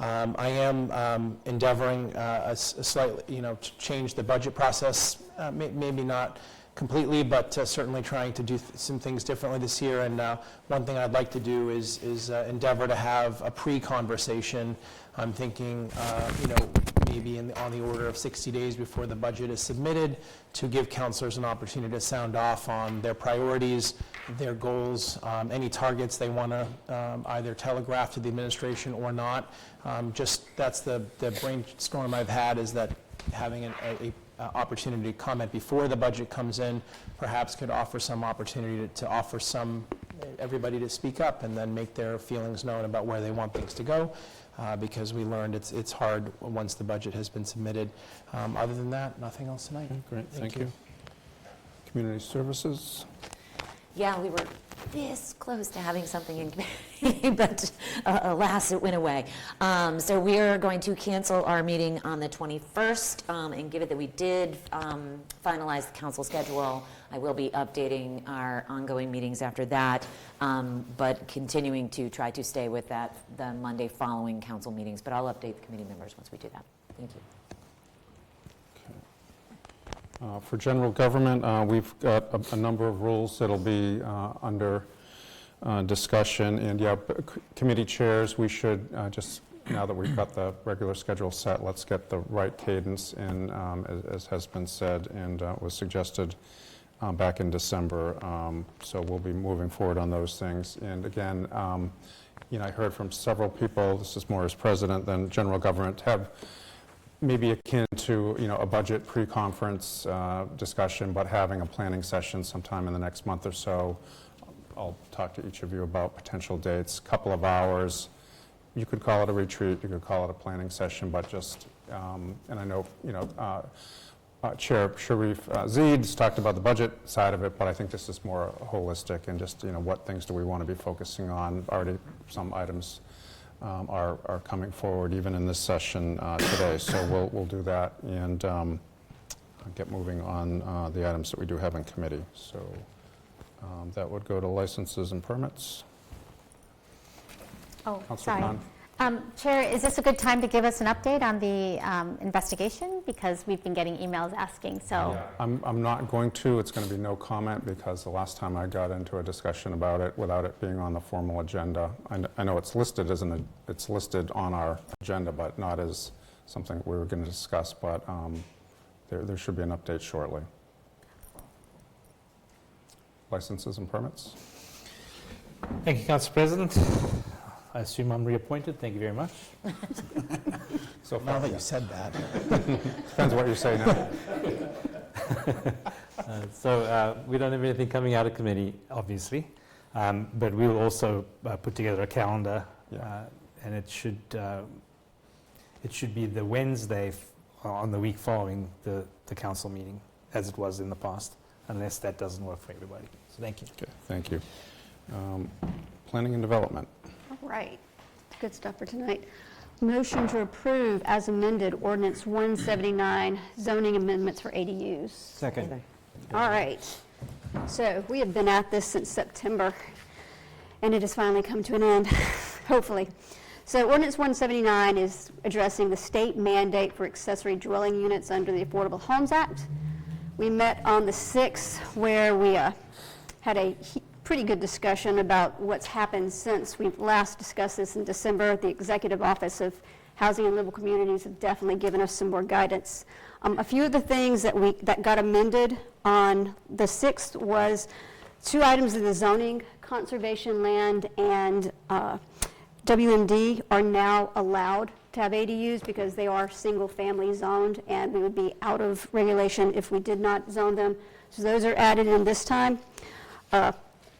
I am endeavoring slightly, to change the budget process, maybe not completely, but certainly trying to do some things differently this year. And one thing I'd like to do is endeavor to have a pre-conversation. I'm thinking, maybe on the order of 60 days before the budget is submitted, to give councilors an opportunity to sound off on their priorities, their goals, any targets they want to either telegraph to the administration or not. That's the brainstorm I've had, is that having an opportunity to comment before the budget comes in perhaps could offer some opportunity to offer everybody to speak up and then make their feelings known about where they want things to go, because we learned it's hard once the budget has been submitted. Other than that, nothing else tonight. Okay, great, thank you. Community Services. Yeah, we were this close to having something in committee, but alas, it went away. So we are going to cancel our meeting on the 21st, and given that we did finalize the council schedule, I will be updating our ongoing meetings after that, but continuing to try to stay with the Monday following council meetings. But I'll update the committee members once we do that. Thank you. For general government, we've got a number of rules that'll be under discussion. And yeah, committee chairs, we should just, now that we've got the regular schedule set, let's get the right cadence in, as has been said and was suggested back in December. So we'll be moving forward on those things. And again, I heard from several people, this is more as president than general government, have maybe akin to, a budget pre-conference discussion, but having a planning session sometime in the next month or so. I'll talk to each of you about potential dates, couple of hours. You could call it a retreat, you could call it a planning session, but just, and I know, Chair Sharif Zeid's talked about the budget side of it, but I think this is more holistic and just, what things do we want to be focusing on? Already some items are coming forward even in this session today, so we'll do that and get moving on the items that we do have in committee. So that would go to licenses and permits. Oh, Councilor sorry. Khan. Chair, is this a good time to give us an update on the investigation? Because we've been getting emails asking, so. Yeah, I'm not going to. It's going to be no comment because the last time I got into a discussion about it without it being on the formal agenda, I know it's listed it's listed on our agenda, but not as something we were going to discuss, but there should be an update shortly. Licenses and permits? Thank you, Council President. I assume I'm reappointed. Thank you very much. So far, Now that you said that. depends what you say now. So we don't have anything coming out of committee, obviously, but we will also put together a calendar, and it should be the Wednesday on the week following the council meeting, as it was in the past, unless that doesn't work for everybody. So thank you. Okay, thank you. Planning and development. All right, good stuff for tonight. Motion to approve as amended ordinance 179 zoning amendments for ADUs. Second. All right, so we have been at this since September, and it has finally come to an end, hopefully. So ordinance 179 is addressing the state mandate for accessory dwelling units under the Affordable Homes Act. We met on the 6th where we had a pretty good discussion about what's happened since we last discussed this in December. The Executive Office of Housing and Livable Communities have definitely given us some more guidance. A few of the things that got amended on the 6th was 2 items of the zoning, conservation land and WMD are now allowed to have ADUs because they are single-family zoned, and we would be out of regulation if we did not zone them. So those are added in this time.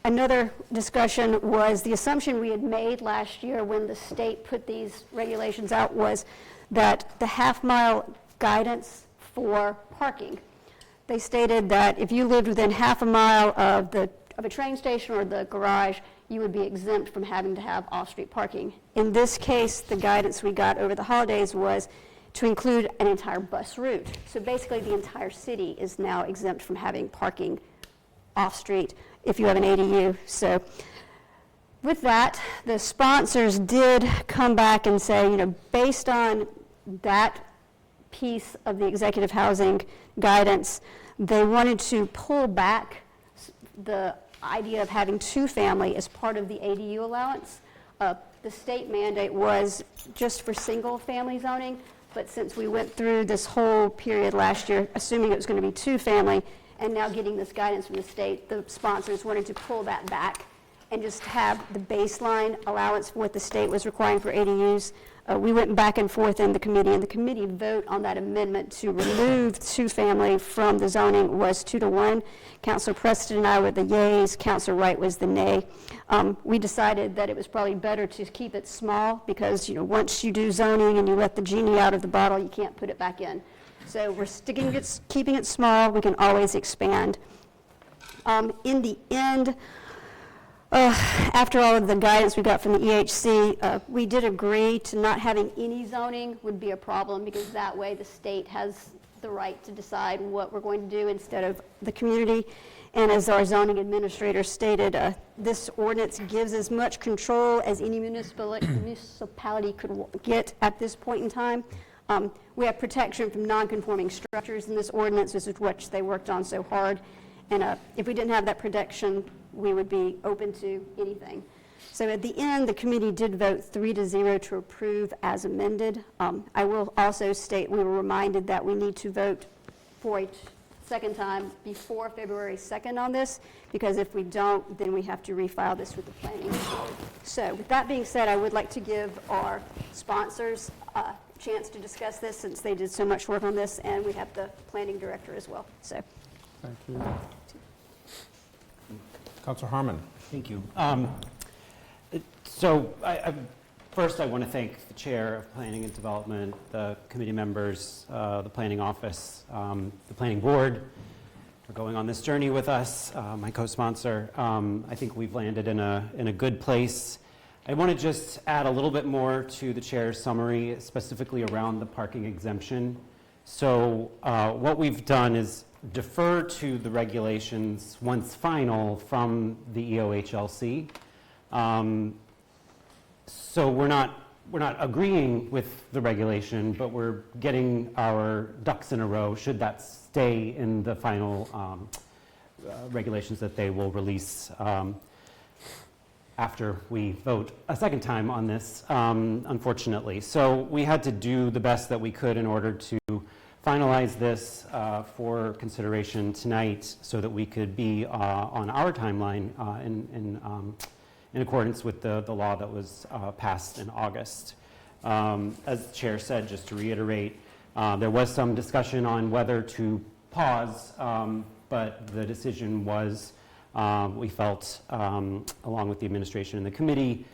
Another discussion was the assumption we had made last year when the state put these regulations out was that the half-mile guidance for parking, they stated that if you lived within half a mile of a train station or the garage, you would be exempt from having to have off-street parking. In this case, the guidance we got over the holidays was to include an entire bus route. So basically, the entire city is now exempt from having parking off-street if you have an ADU. So with that, the sponsors did come back and say, based on that piece of the executive housing guidance, they wanted to pull back the idea of having 2-family as part of the ADU allowance. The state mandate was just for single-family zoning, but since we went through this whole period last year, assuming it was going to be 2-family, and now getting this guidance from the state, the sponsors wanted to pull that back and just have the baseline allowance for what the state was requiring for ADUs. We went back and forth in the committee, and the committee vote on that amendment to remove 2-family from the zoning was 2-1. Councilor Preston and I were the yeas, Councilor Wright was the nay. We decided that it was probably better to keep it small because, once you do zoning and you let the genie out of the bottle, you can't put it back in. So we're keeping it small. We can always expand. In the end, after all of the guidance we got from the EHC, we did agree to not having any zoning would be a problem because that way the state has the right to decide what we're going to do instead of the community. And as our zoning administrator stated, this ordinance gives as much control as any municipality could get at this point in time. We have protection from non-conforming structures in this ordinance, which they worked on so hard. And if we didn't have that protection, we would be open to anything. So at the end, the committee did vote 3-0 to approve as amended. I will also state we were reminded that we need to vote for a second time before February 2nd on this, because if we don't, then we have to refile this with the planning board. So with that being said, I would like to give our sponsors a chance to discuss this since they did so much work on this, and we have the planning director as well. So. Thank you. Councilor Harmon. Thank you. So First, I want to thank the Chair of Planning and Development, the committee members, the Planning Office, the Planning Board for going on this journey with us, my co-sponsor. I think we've landed in a good place. I want to just add a little bit more to the Chair's summary, specifically around the parking exemption. So what we've done is defer to the regulations once final from the EOHLC. So we're not agreeing with the regulation, but we're getting our ducks in a row should that stay in the final regulations that they will release after we vote a second time on this, unfortunately. So we had to do the best that we could in order to finalize this for consideration tonight so that we could be on our timeline in accordance with the law that was passed in August. As the Chair said, just to reiterate, there was some discussion on whether to pause, but the decision was, we felt, along with the administration and the committee,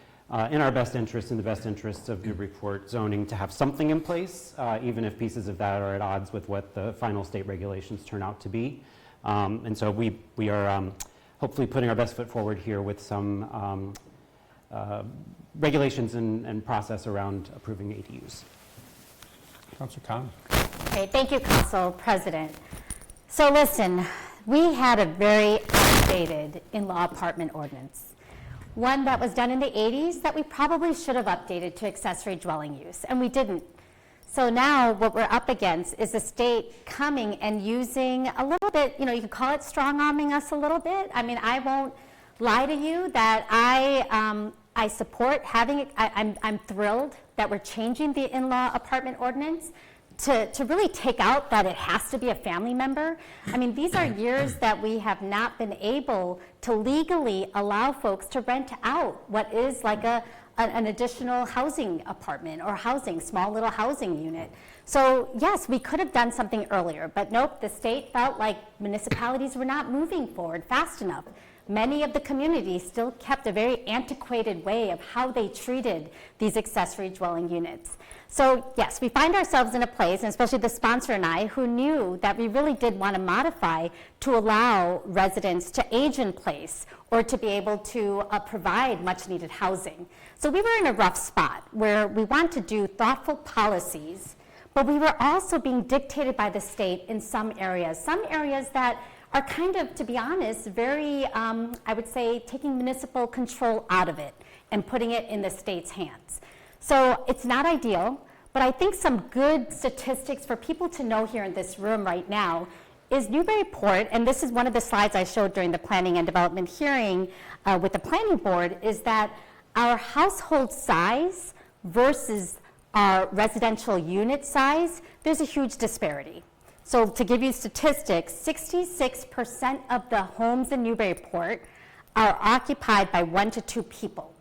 in our best interest, in the best interests of Newburyport zoning, to have something in place, even if pieces of that are at odds with what the final state regulations turn out to be. And so we are hopefully putting our best foot forward here with some regulations and process around approving ADUs. Councilor Khan. Okay, thank you, Council President. So listen, we had a very outdated in-law apartment ordinance. One that was done in the 80s that we probably should have updated to accessory dwelling use, and we didn't. So now what we're up against is the state coming and using a little bit, you can call it strong-arming us a little bit. I mean, I won't lie to you that I support having it. I'm thrilled that we're changing the in-law apartment ordinance to really take out that it has to be a family member. I mean, these are years that we have not been able to legally allow folks to rent out what is like an additional housing apartment or small little housing unit. So yes, we could have done something earlier, but nope, the state felt like municipalities were not moving forward fast enough. Many of the communities still kept a very antiquated way of how they treated these accessory dwelling units. So yes, we find ourselves in a place, and especially the sponsor and I, who knew that we really did want to modify to allow residents to age in place or to be able to provide much needed housing. So we were in a rough spot where we want to do thoughtful policies, but we were also being dictated by the state in some areas that are kind of, to be honest, very, I would say, taking municipal control out of it and putting it in the state's hands. So it's not ideal, but I think some good statistics for people to know here in this room right now is Newburyport, and this is one of the slides I showed during the planning and development hearing with the planning board, is that our household size versus our residential unit size, there's a huge disparity. So to give you statistics, 66% of the homes in Newburyport are occupied by 1 to 2 people.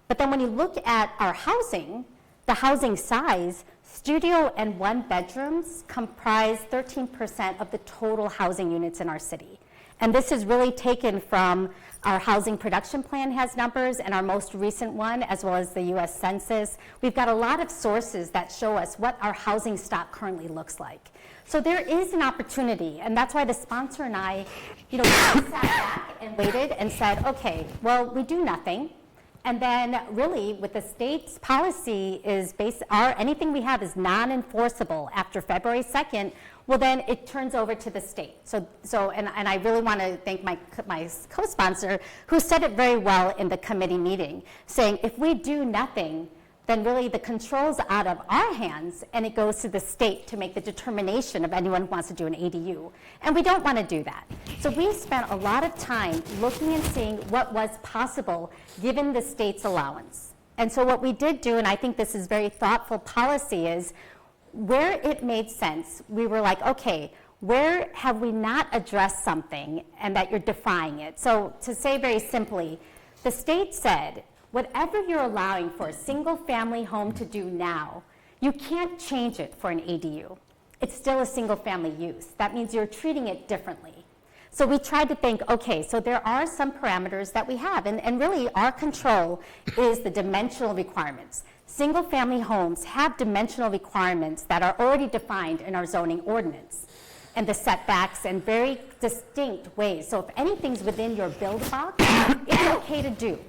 But then when you look at our housing, the housing size, studio and 1 bedrooms comprise 13% of the total housing units in our city. And this is really taken from our housing production plan has numbers, and our most recent one, as well as the US Census. We've got a lot of sources that show us what our housing stock currently looks like. So there is an opportunity, and that's why the sponsor and I, we sat back and waited and said, okay, well, we do nothing. And then really with the state's policy is anything we have is non-enforceable after February 2nd, well then it turns over to the state. So and I really want to thank my co-sponsor who said it very well in the committee meeting, saying if we do nothing, then really the control's out of our hands and it goes to the state to make the determination of anyone who wants to do an ADU. And we don't want to do that. So we spent a lot of time looking and seeing what was possible given the state's allowance. And so what we did do, and I think this is very thoughtful policy, is where it made sense, we were like, okay, where have we not addressed something and that you're defying it? So to say very simply, the state said, whatever you're allowing for a single family home to do now, you can't change it for an ADU. It's still a single family use. That means you're treating it differently. So we tried to think, okay, so there are some parameters that we have, and really our control is the dimensional requirements. Single-family homes have dimensional requirements that are already defined in our zoning ordinance, and the setbacks in very distinct ways. So if anything's within your build box, it's okay to do.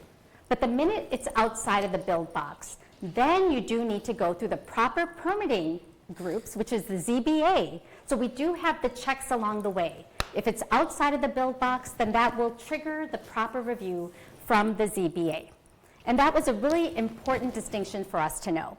But the minute it's outside of the build box, then you do need to go through the proper permitting groups, which is the ZBA. So we do have the checks along the way. If it's outside of the build box, then that will trigger the proper review from the ZBA. And that was a really important distinction for us to know.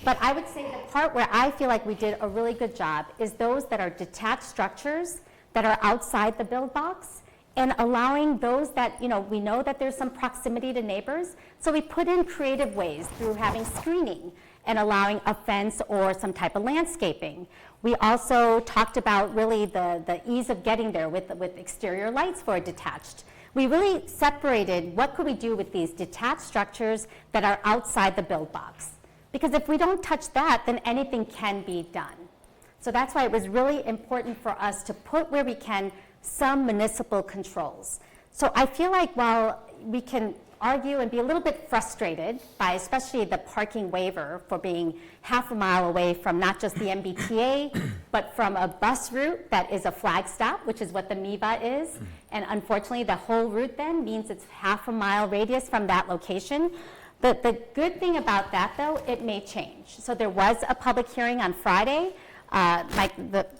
But I would say the part where I feel like we did a really good job is those that are detached structures that are outside the build box, and allowing those that, we know that there's some proximity to neighbors, so we put in creative ways through having screening and allowing a fence or some type of landscaping. We also talked about really the ease of getting there with exterior lights for a detached. We really separated what could we do with these detached structures that are outside the build box. Because if we don't touch that, then anything can be done. So that's why it was really important for us to put where we can some municipal controls. So I feel like while we can argue and be a little bit frustrated by especially the parking waiver for being half a mile away from not just the MBTA, but from a bus route that is a flag stop, which is what the MIVA is. And unfortunately, the whole route then means it's half a mile radius from that location. The good thing about that, though, it may change. So there was a public hearing on Friday.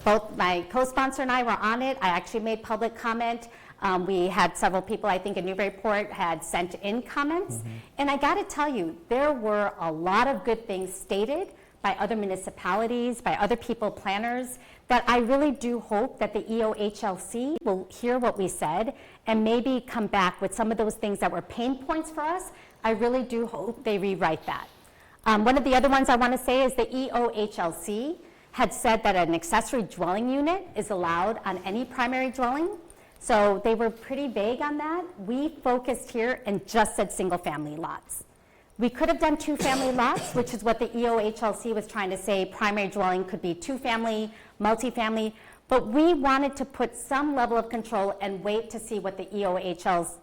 Both my co-sponsor and I were on it. I actually made public comment. We had several people, I think in Newburyport, had sent in comments. And I got to tell you, there were a lot of good things stated by other municipalities, by other people, planners, that I really do hope that the EOHLC will hear what we said and maybe come back with some of those things that were pain points for us. I really do hope they rewrite that. One of the other ones I want to say is the EOHLC had said that an accessory dwelling unit is allowed on any primary dwelling. So they were pretty vague on that. We focused here and just said single-family lots. We could have done two-family lots, which is what the EOHLC was trying to say. Primary dwelling could be two-family, multifamily, but we wanted to put some level of control and wait to see what the EOHLC's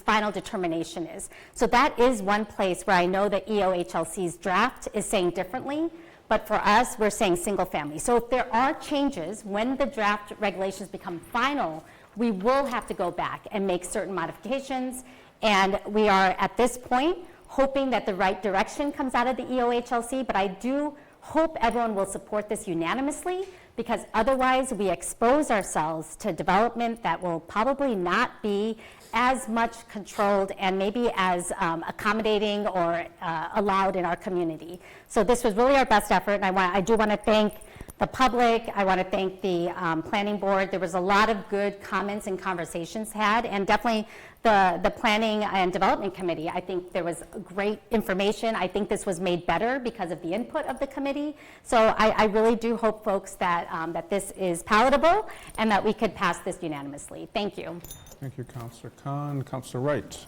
final determination is. So that is one place where I know the EOHLC's draft is saying differently, but for us, we're saying single family. So if there are changes, when the draft regulations become final, we will have to go back and make certain modifications. And we are, at this point, hoping that the right direction comes out of the EOHLC, but I do hope everyone will support this unanimously, because otherwise we expose ourselves to development that will probably not be as much controlled and maybe as accommodating or allowed in our community. So this was really our best effort, and I do want to thank the public. I want to thank the planning board. There was a lot of good comments and conversations had, and definitely the Planning and Development Committee. I think there was great information. I think this was made better because of the input of the committee. So I really do hope, folks, that, that this is palatable and that we could pass this unanimously. Thank you. Thank you, Councillor Khan. Councillor Wright.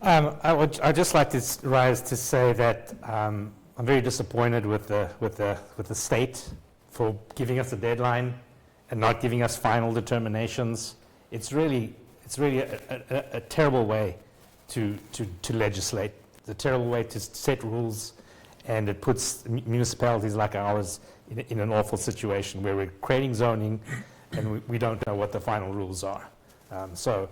I'd just like to rise to say that I'm very disappointed with the state for giving us a deadline and not giving us final determinations. It's really a terrible way to legislate. It's a terrible way to set rules, and it puts municipalities like ours in an awful situation where we're creating zoning and we don't know what the final rules are. So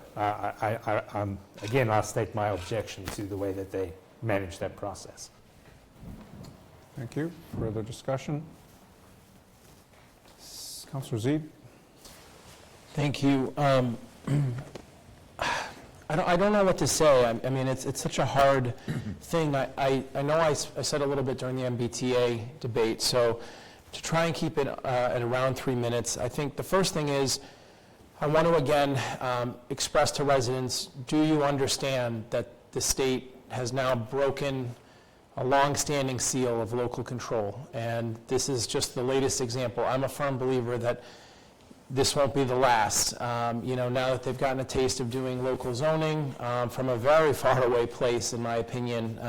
again, I'll state my objection to the way that they manage that process. Thank you. Further discussion? Councillor Zeid. Thank you. I don't know what to say. I mean, it's such a hard thing. I know I said a little bit during the MBTA debate, so to try and keep it at around 3 minutes, I think the first thing is I want to again express to residents, do you understand that the state has now broken a long-standing seal of local control? And this is just the latest example. I'm a firm believer that this won't be the last. You know, now that they've gotten a taste of doing local zoning from a very far away place, in my opinion,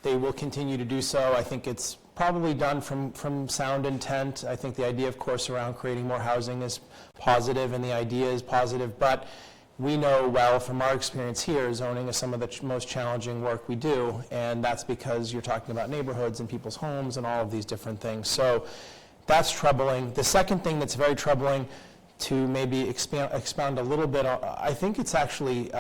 they will continue to do so. I think it's probably done from sound intent. I think the idea, of course, around creating more housing is positive, and the idea is positive, but we know well from our experience here, zoning is some of the most challenging work we do, and that's because you're talking about neighborhoods and people's homes and all of these different things. So that's troubling. The second thing that's very troubling, to maybe expound a little bit, I think it's actually,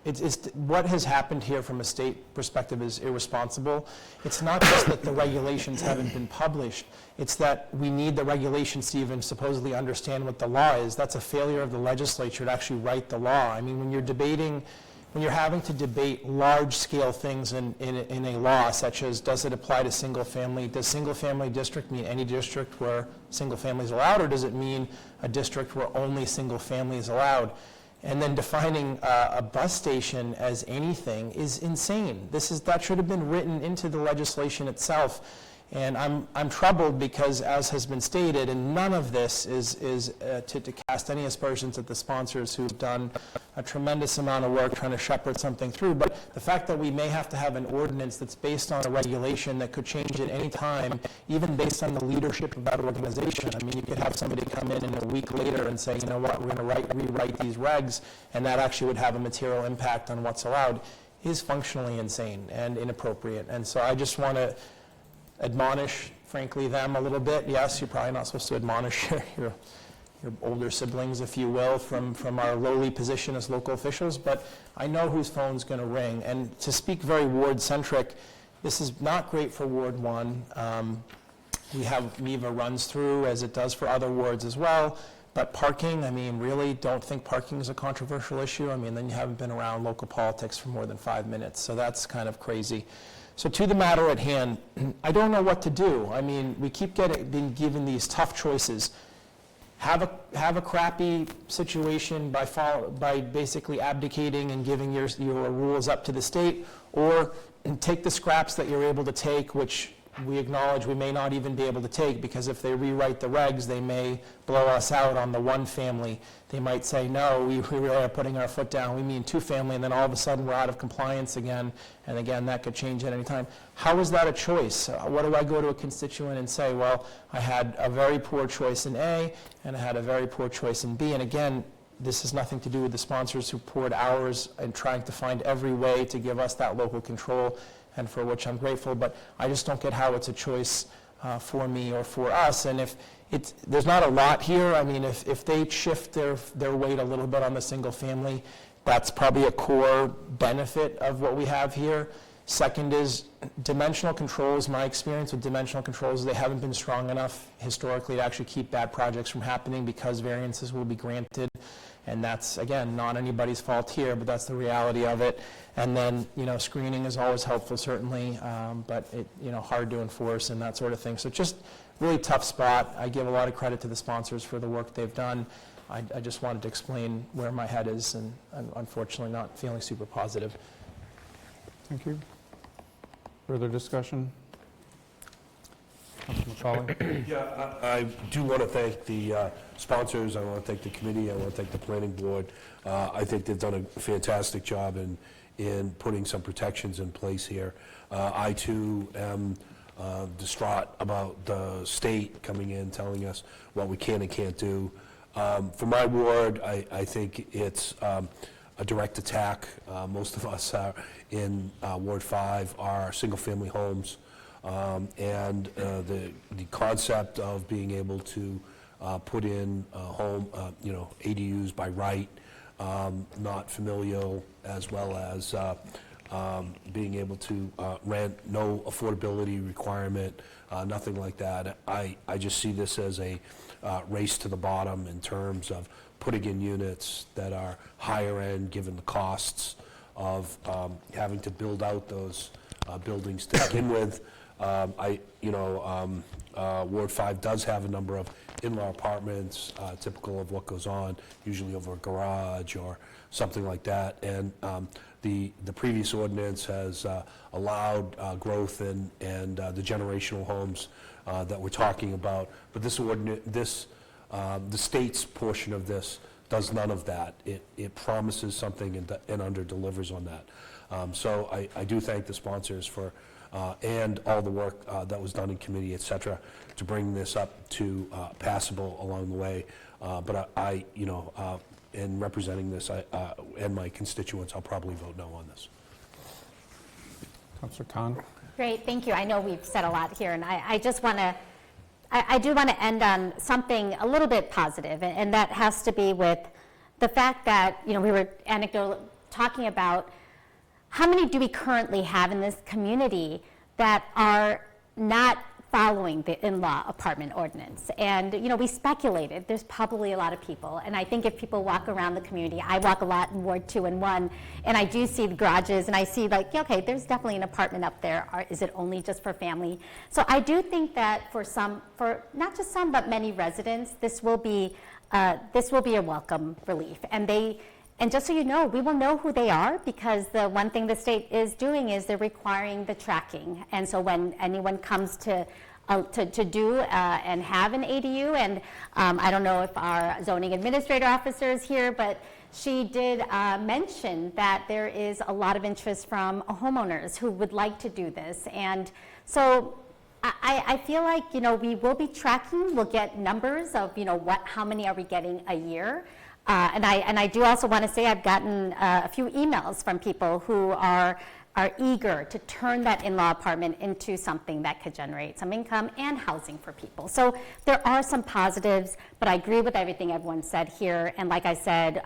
it's what has happened here from a state perspective is irresponsible. It's not just that the regulations haven't been published, it's that we need the regulations to even supposedly understand what the law is. That's a failure of the legislature to actually write the law. I mean, when you're having to debate large-scale things in a law, such as does it apply to single-family, does single-family district mean any district where single-family is allowed, or does it mean a district where only single-family is allowed? And then defining a bus station as anything is insane. That should have been written into the legislation itself. And I'm troubled because, as has been stated, and none of this is to cast any aspersions at the sponsors who've done a tremendous amount of work trying to shepherd something through, but the fact that we may have to have an ordinance that's based on a regulation that could change at any time, even based on the leadership of that organization. I mean, you could have somebody come in a week later and say, you know what, we're going to rewrite these regs, and that actually would have a material impact on what's allowed, is functionally insane and inappropriate. And so I just want to admonish, frankly, them a little bit. Yes, you're probably not supposed to admonish your older siblings, if you will, from our lowly position as local officials, but I know whose phone's going to ring. And to speak very ward-centric, this is not great for Ward 1. We have MEVA runs through, as it does for other wards as well, but parking, I mean, really don't think parking is a controversial issue. I mean, then you haven't been around local politics for more than 5 minutes, so that's kind of crazy. So to the matter at hand, I don't know what to do. I mean, we keep being given these tough choices. Have a crappy situation by basically abdicating and giving your rules up to the state, or take the scraps that you're able to take, which we acknowledge we may not even be able to take, because if they rewrite the regs, they may blow us out on the one family. They might say, no, we really are putting our foot down. We mean two family, and then all of a sudden we're out of compliance again. And again, that could change at any time. How is that a choice? What do I go to a constituent and say, well, I had a very poor choice in A, and I had a very poor choice in B. And again, this has nothing to do with the sponsors who poured hours in trying to find every way to give us that local control, and for which I'm grateful, but I just don't get how it's a choice for me or for us. And if there's not a lot here, I mean, if they shift their weight a little bit on the single family, that's probably a core benefit of what we have here. Second is dimensional controls. My experience with dimensional controls, they haven't been strong enough historically to actually keep bad projects from happening, because variances will be granted. And that's, again, not anybody's fault here, but that's the reality of it. And then, screening is always helpful, certainly, but hard to enforce and that sort of thing. So just really tough spot. I give a lot of credit to the sponsors for the work they've done. I just wanted to explain where my head is, and I'm unfortunately not feeling super positive. Thank you. Further discussion? Councilman McCauley? Yeah, I do want to thank the sponsors. I want to thank the committee. I want to thank the planning board. I think they've done a fantastic job in putting some protections in place here. I, too, am distraught about the state coming in, telling us what we can and can't do. For my ward, I think it's a direct attack. Most of us are in Ward 5 are single-family homes. And the concept of being able to put in home, ADUs by right, not familial, as well as being able to rent, no affordability requirement, nothing like that. I just see this as a race to the bottom in terms of putting in units that are higher end, given the costs of having to build out those buildings to begin with. Ward 5 does have a number of in-law apartments, typical of what goes on, usually over a garage or something like that. And the previous ordinance has allowed growth and the generational homes that we're talking about. But this ordinance, the state's portion of this does none of that. It promises something and under-delivers on that. So I do thank the sponsors for and all the work that was done in committee, et cetera, to bring this up to passable along the way. But I in representing this, and my constituents, I'll probably vote no on this. Councillor Khan? Great, thank you. I know we've said a lot here, and I just want to, I do want to end on something a little bit positive, and that has to be with the fact that, we were talking about how many do we currently have in this community that are not following the in-law apartment ordinance. And, we speculated, there's probably a lot of people. And I think if people walk around the community, I walk a lot in Ward 2 and 1, and I do see the garages, and I see okay, there's definitely an apartment up there. Is it only just for family? So I do think that for not just some, but many residents, this will be a welcome relief. And just so you know, we will know who they are, because the one thing the state is doing is they're requiring the tracking. And so when anyone comes to do and have an ADU, and I don't know if our zoning administrator officer is here, but she did mention that there is a lot of interest from homeowners who would like to do this. And so I feel like, we will be tracking, we'll get numbers of, how many are we getting a year. And I do also want to say I've gotten a few emails from people who are eager to turn that in-law apartment into something that could generate some income and housing for people. So there are some positives, but I agree with everything everyone said here. And like I said,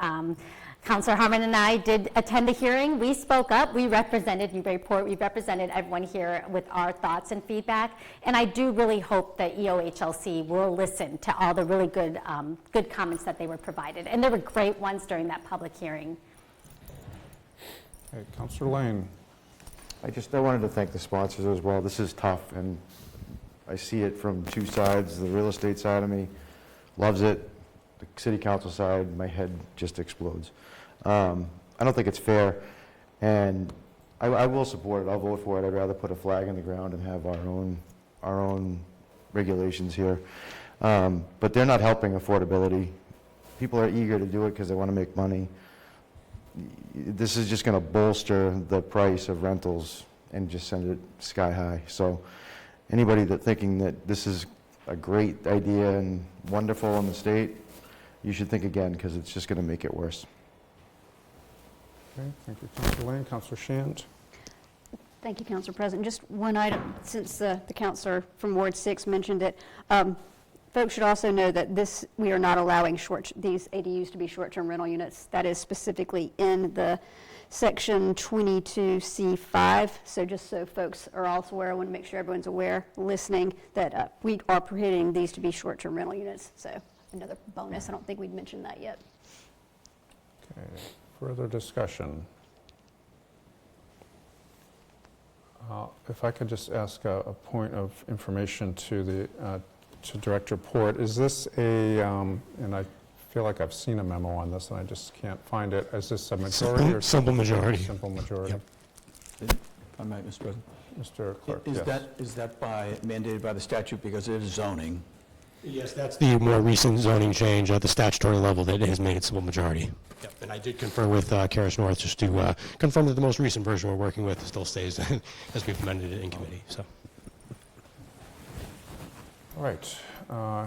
Councilor Harmon and I did attend the hearing. We spoke up. We represented Newburyport. We represented everyone here with our thoughts and feedback. And I do really hope that EOHLC will listen to all the really good comments that they were provided. And there were great ones during that public hearing. Okay, Councilor Lane. I wanted to thank the sponsors as well. This is tough, and I see it from two sides. The real estate side of me loves it. The city council side, my head just explodes. I don't think it's fair, and I will support it. I'll vote for it. I'd rather put a flag in the ground and have our own regulations here. But they're not helping affordability. People are eager to do it because they want to make money. This is just going to bolster the price of rentals and just send it sky high. So anybody that thinking that this is a great idea and wonderful in the state, you should think again, because it's just going to make it worse. Okay, thank you, Councilor Lane. Councilor Shand. Thank you, Council President. Just one item, since the councilor from Ward 6 mentioned it. Folks should also know that we are not allowing these ADUs to be short-term rental units. That is specifically in the Section 22C5. So just so folks are also aware, I want to make sure everyone's aware, listening, that we are prohibiting these to be short-term rental units. So another bonus. I don't think we'd mentioned that yet. Okay, further discussion. If I could just ask a point of information to Director Port, is this and I feel like I've seen a memo on this and I just can't find it. Is this a majority or Simple majority. Simple majority. If I might, Mr. President. Mr. Clerk, Is yes. is that mandated by the statute because it is zoning? Yes, that's the more recent zoning change at the statutory level that has made it simple majority. Yep. And I did confer with Karis North just to confirm that the most recent version we're working with still stays as we've amended it in committee. So. All right,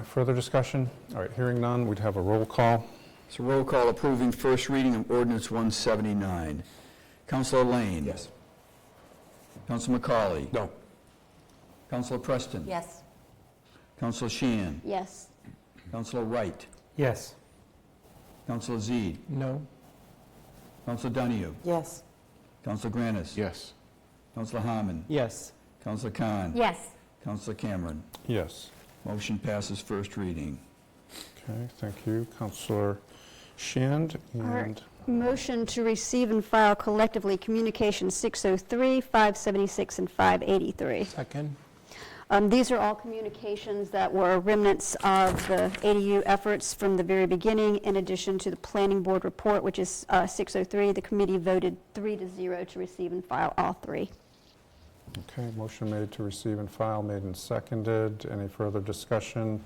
further discussion? All right, hearing none, we'd have a roll call. So roll call approving first reading of ordinance 179. Councilor Lane? Yes. Councilor McCauley? No. Councilor Preston? Yes. Councilor Sheehan? Yes. Councilor Wright? Yes. Councilor Zede? No. Councilor Donahue? Yes. Councilor Granis? Yes. Councilor Harmon? Yes. Councilor Khan? Yes. Councilor Cameron? Yes. Motion passes first reading. Okay, thank you. Councilor Shand Our motion to receive and file collectively Communication 603, 576, and 583. Second. These are all communications that were remnants of the ADU efforts from the very beginning, in addition to the Planning Board report, which is 603. The committee voted 3-0 to receive and file all three. Okay, motion made to receive and file, made and seconded. Any further discussion?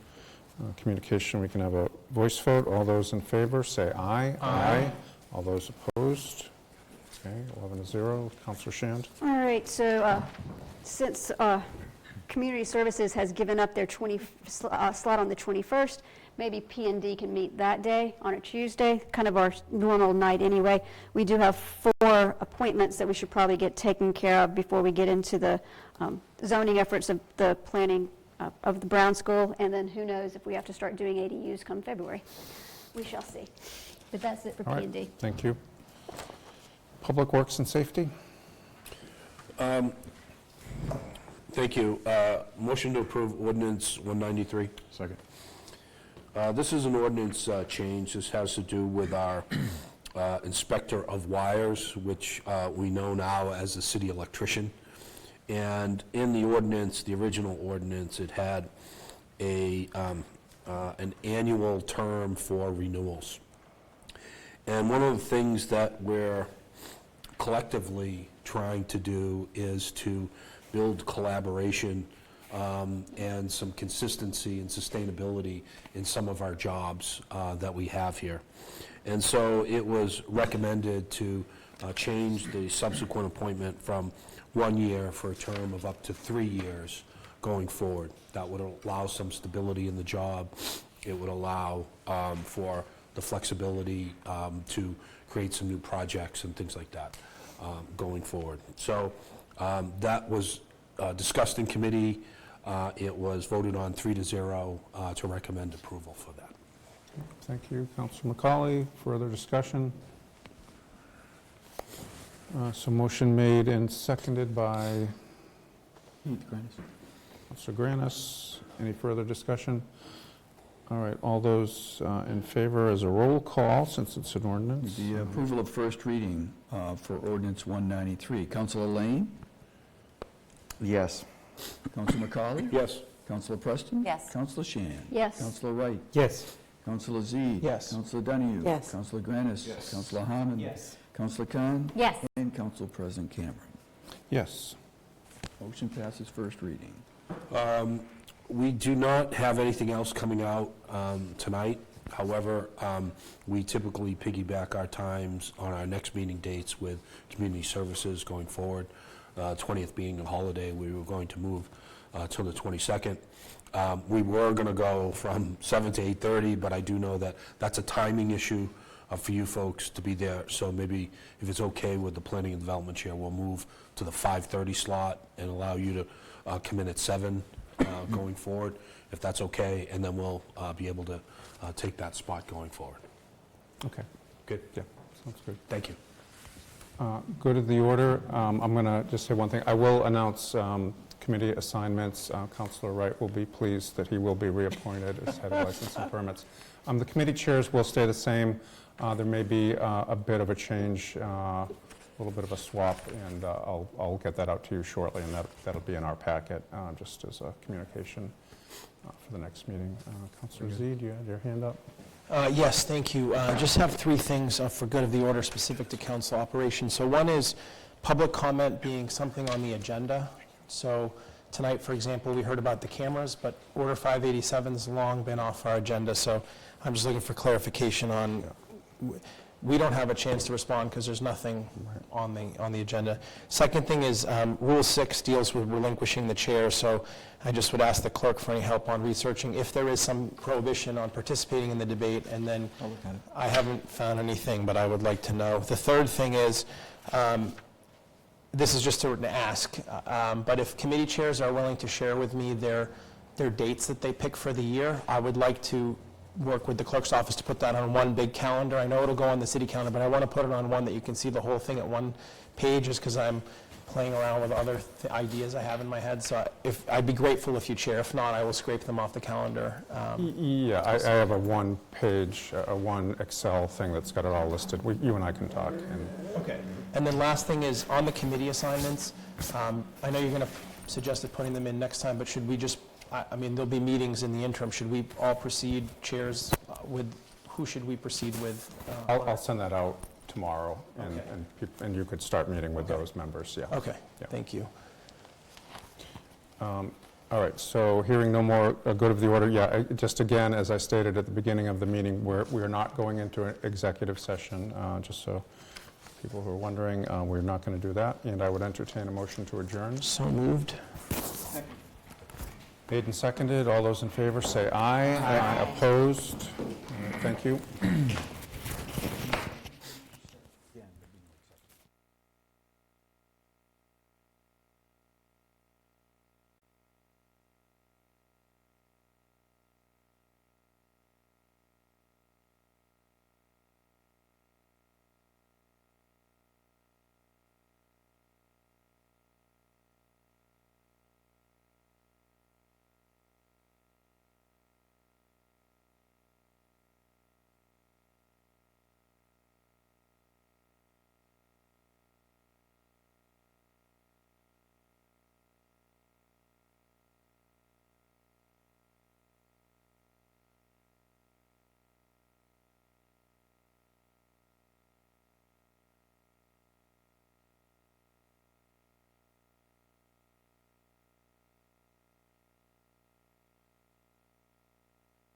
Communication, we can have a voice vote. All those in favor, say aye. Aye. All those opposed? Okay, 11-0. Councilor Shand? All right, so since Community Services has given up their slot on the 21st, maybe P&D can meet that day on a Tuesday, kind of our normal night anyway. We do have 4 appointments that we should probably get taken care of before we get into the zoning efforts of the planning of the Brown School, and then who knows if we have to start doing ADUs come February. We shall see. But that's it for All right, P&D. thank you. Public Works and Safety? Thank you. Motion to approve ordinance 193. Second. This is an ordinance change. This has to do with our inspector of wires, which we know now as the city electrician. And in the ordinance, the original ordinance, it had an annual term for renewals. And one of the things that we're collectively trying to do is to build collaboration and some consistency and sustainability in some of our jobs that we have here. And so it was recommended to change the subsequent appointment from 1 year for a term of up to 3 years going forward. That would allow some stability in the job. It would allow for the flexibility to create some new projects and things like that going forward. So that was discussed in committee. It was voted on 3-0 to recommend approval for that. Thank you, Councilor McCauley. Further discussion? So motion made and seconded by Councilor Granis. Any further discussion? All right, all those in favor as a roll call, since it's an ordinance. The approval of first reading for ordinance 193. Councilor Lane? Yes. Councilor McCauley? Yes. Councilor Preston? Yes. Councilor Shan? Yes. Councilor Wright? Yes. Councilor Z? Yes. Councilor Donahue? Yes. Councilor Granis? Yes. Councilor Harmon? Yes. Councilor Khan? Yes. And Council President Cameron. Yes. Motion passes first reading. We do not have anything else coming out tonight. However, we typically piggyback our times on our next meeting dates with community services going forward. 20th being a holiday, we were going to move till the 22nd. We were going to go from 7 to 8:30, but I do know that that's a timing issue for you folks to be there. So maybe if it's okay with the Planning and Development Chair, we'll move to the 5:30 slot and allow you to come in at 7 going forward, if that's okay, and then we'll be able to take that spot going forward. Okay. Good? Yeah, sounds good. Thank you. Go to the order. I'm going to just say one thing. I will announce committee assignments. Councilor Wright will be pleased that he will be reappointed as head of licensing permits. The committee chairs will stay the same. There may be a bit of a change, a little bit of a swap, and I'll get that out to you shortly, and that'll be in our packet, just as a communication for the next meeting. Councilor Z, do you have your hand up? Yes, thank you. Just have 3 things for good of the order specific to council operations. So one is public comment being something on the agenda. So tonight, for example, we heard about the cameras, but Order 587's long been off our agenda, so I'm just looking for clarification on, we don't have a chance to respond because there's nothing on the agenda. Second thing is Rule 6 deals with relinquishing the chair, so I just would ask the clerk for any help on researching if there is some prohibition on participating in the debate, and then I haven't found anything, but I would like to know. The third thing is, this is just an ask, but if committee chairs are willing to share with me their dates that they pick for the year, I would like to work with the clerk's office to put that on one big calendar. I know it'll go on the city calendar, but I want to put it on one that you can see the whole thing at one page, just because I'm playing around with other ideas I have in my head. So I'd be grateful if you chair. If not, I will scrape them off the calendar. Yeah, I have a one-page, one Excel thing that's got it all listed. You and I can talk. Okay. And then last thing is, on the committee assignments, I know you're going to suggest putting them in next time, but should we just, I mean, there'll be meetings in the interim. Should we all proceed, chairs, with, who should we proceed with? I'll send that out tomorrow, and you could start meeting with those members, yeah. Okay, thank you. All right, so hearing no more, go to the order. Yeah, just again, as I stated at the beginning of the meeting, we're not going into an executive session, just so people who are wondering, we're not going to do that, and I would entertain a motion to adjourn. So moved. Made and seconded. All those in favor say aye. Aye. Opposed? Thank you.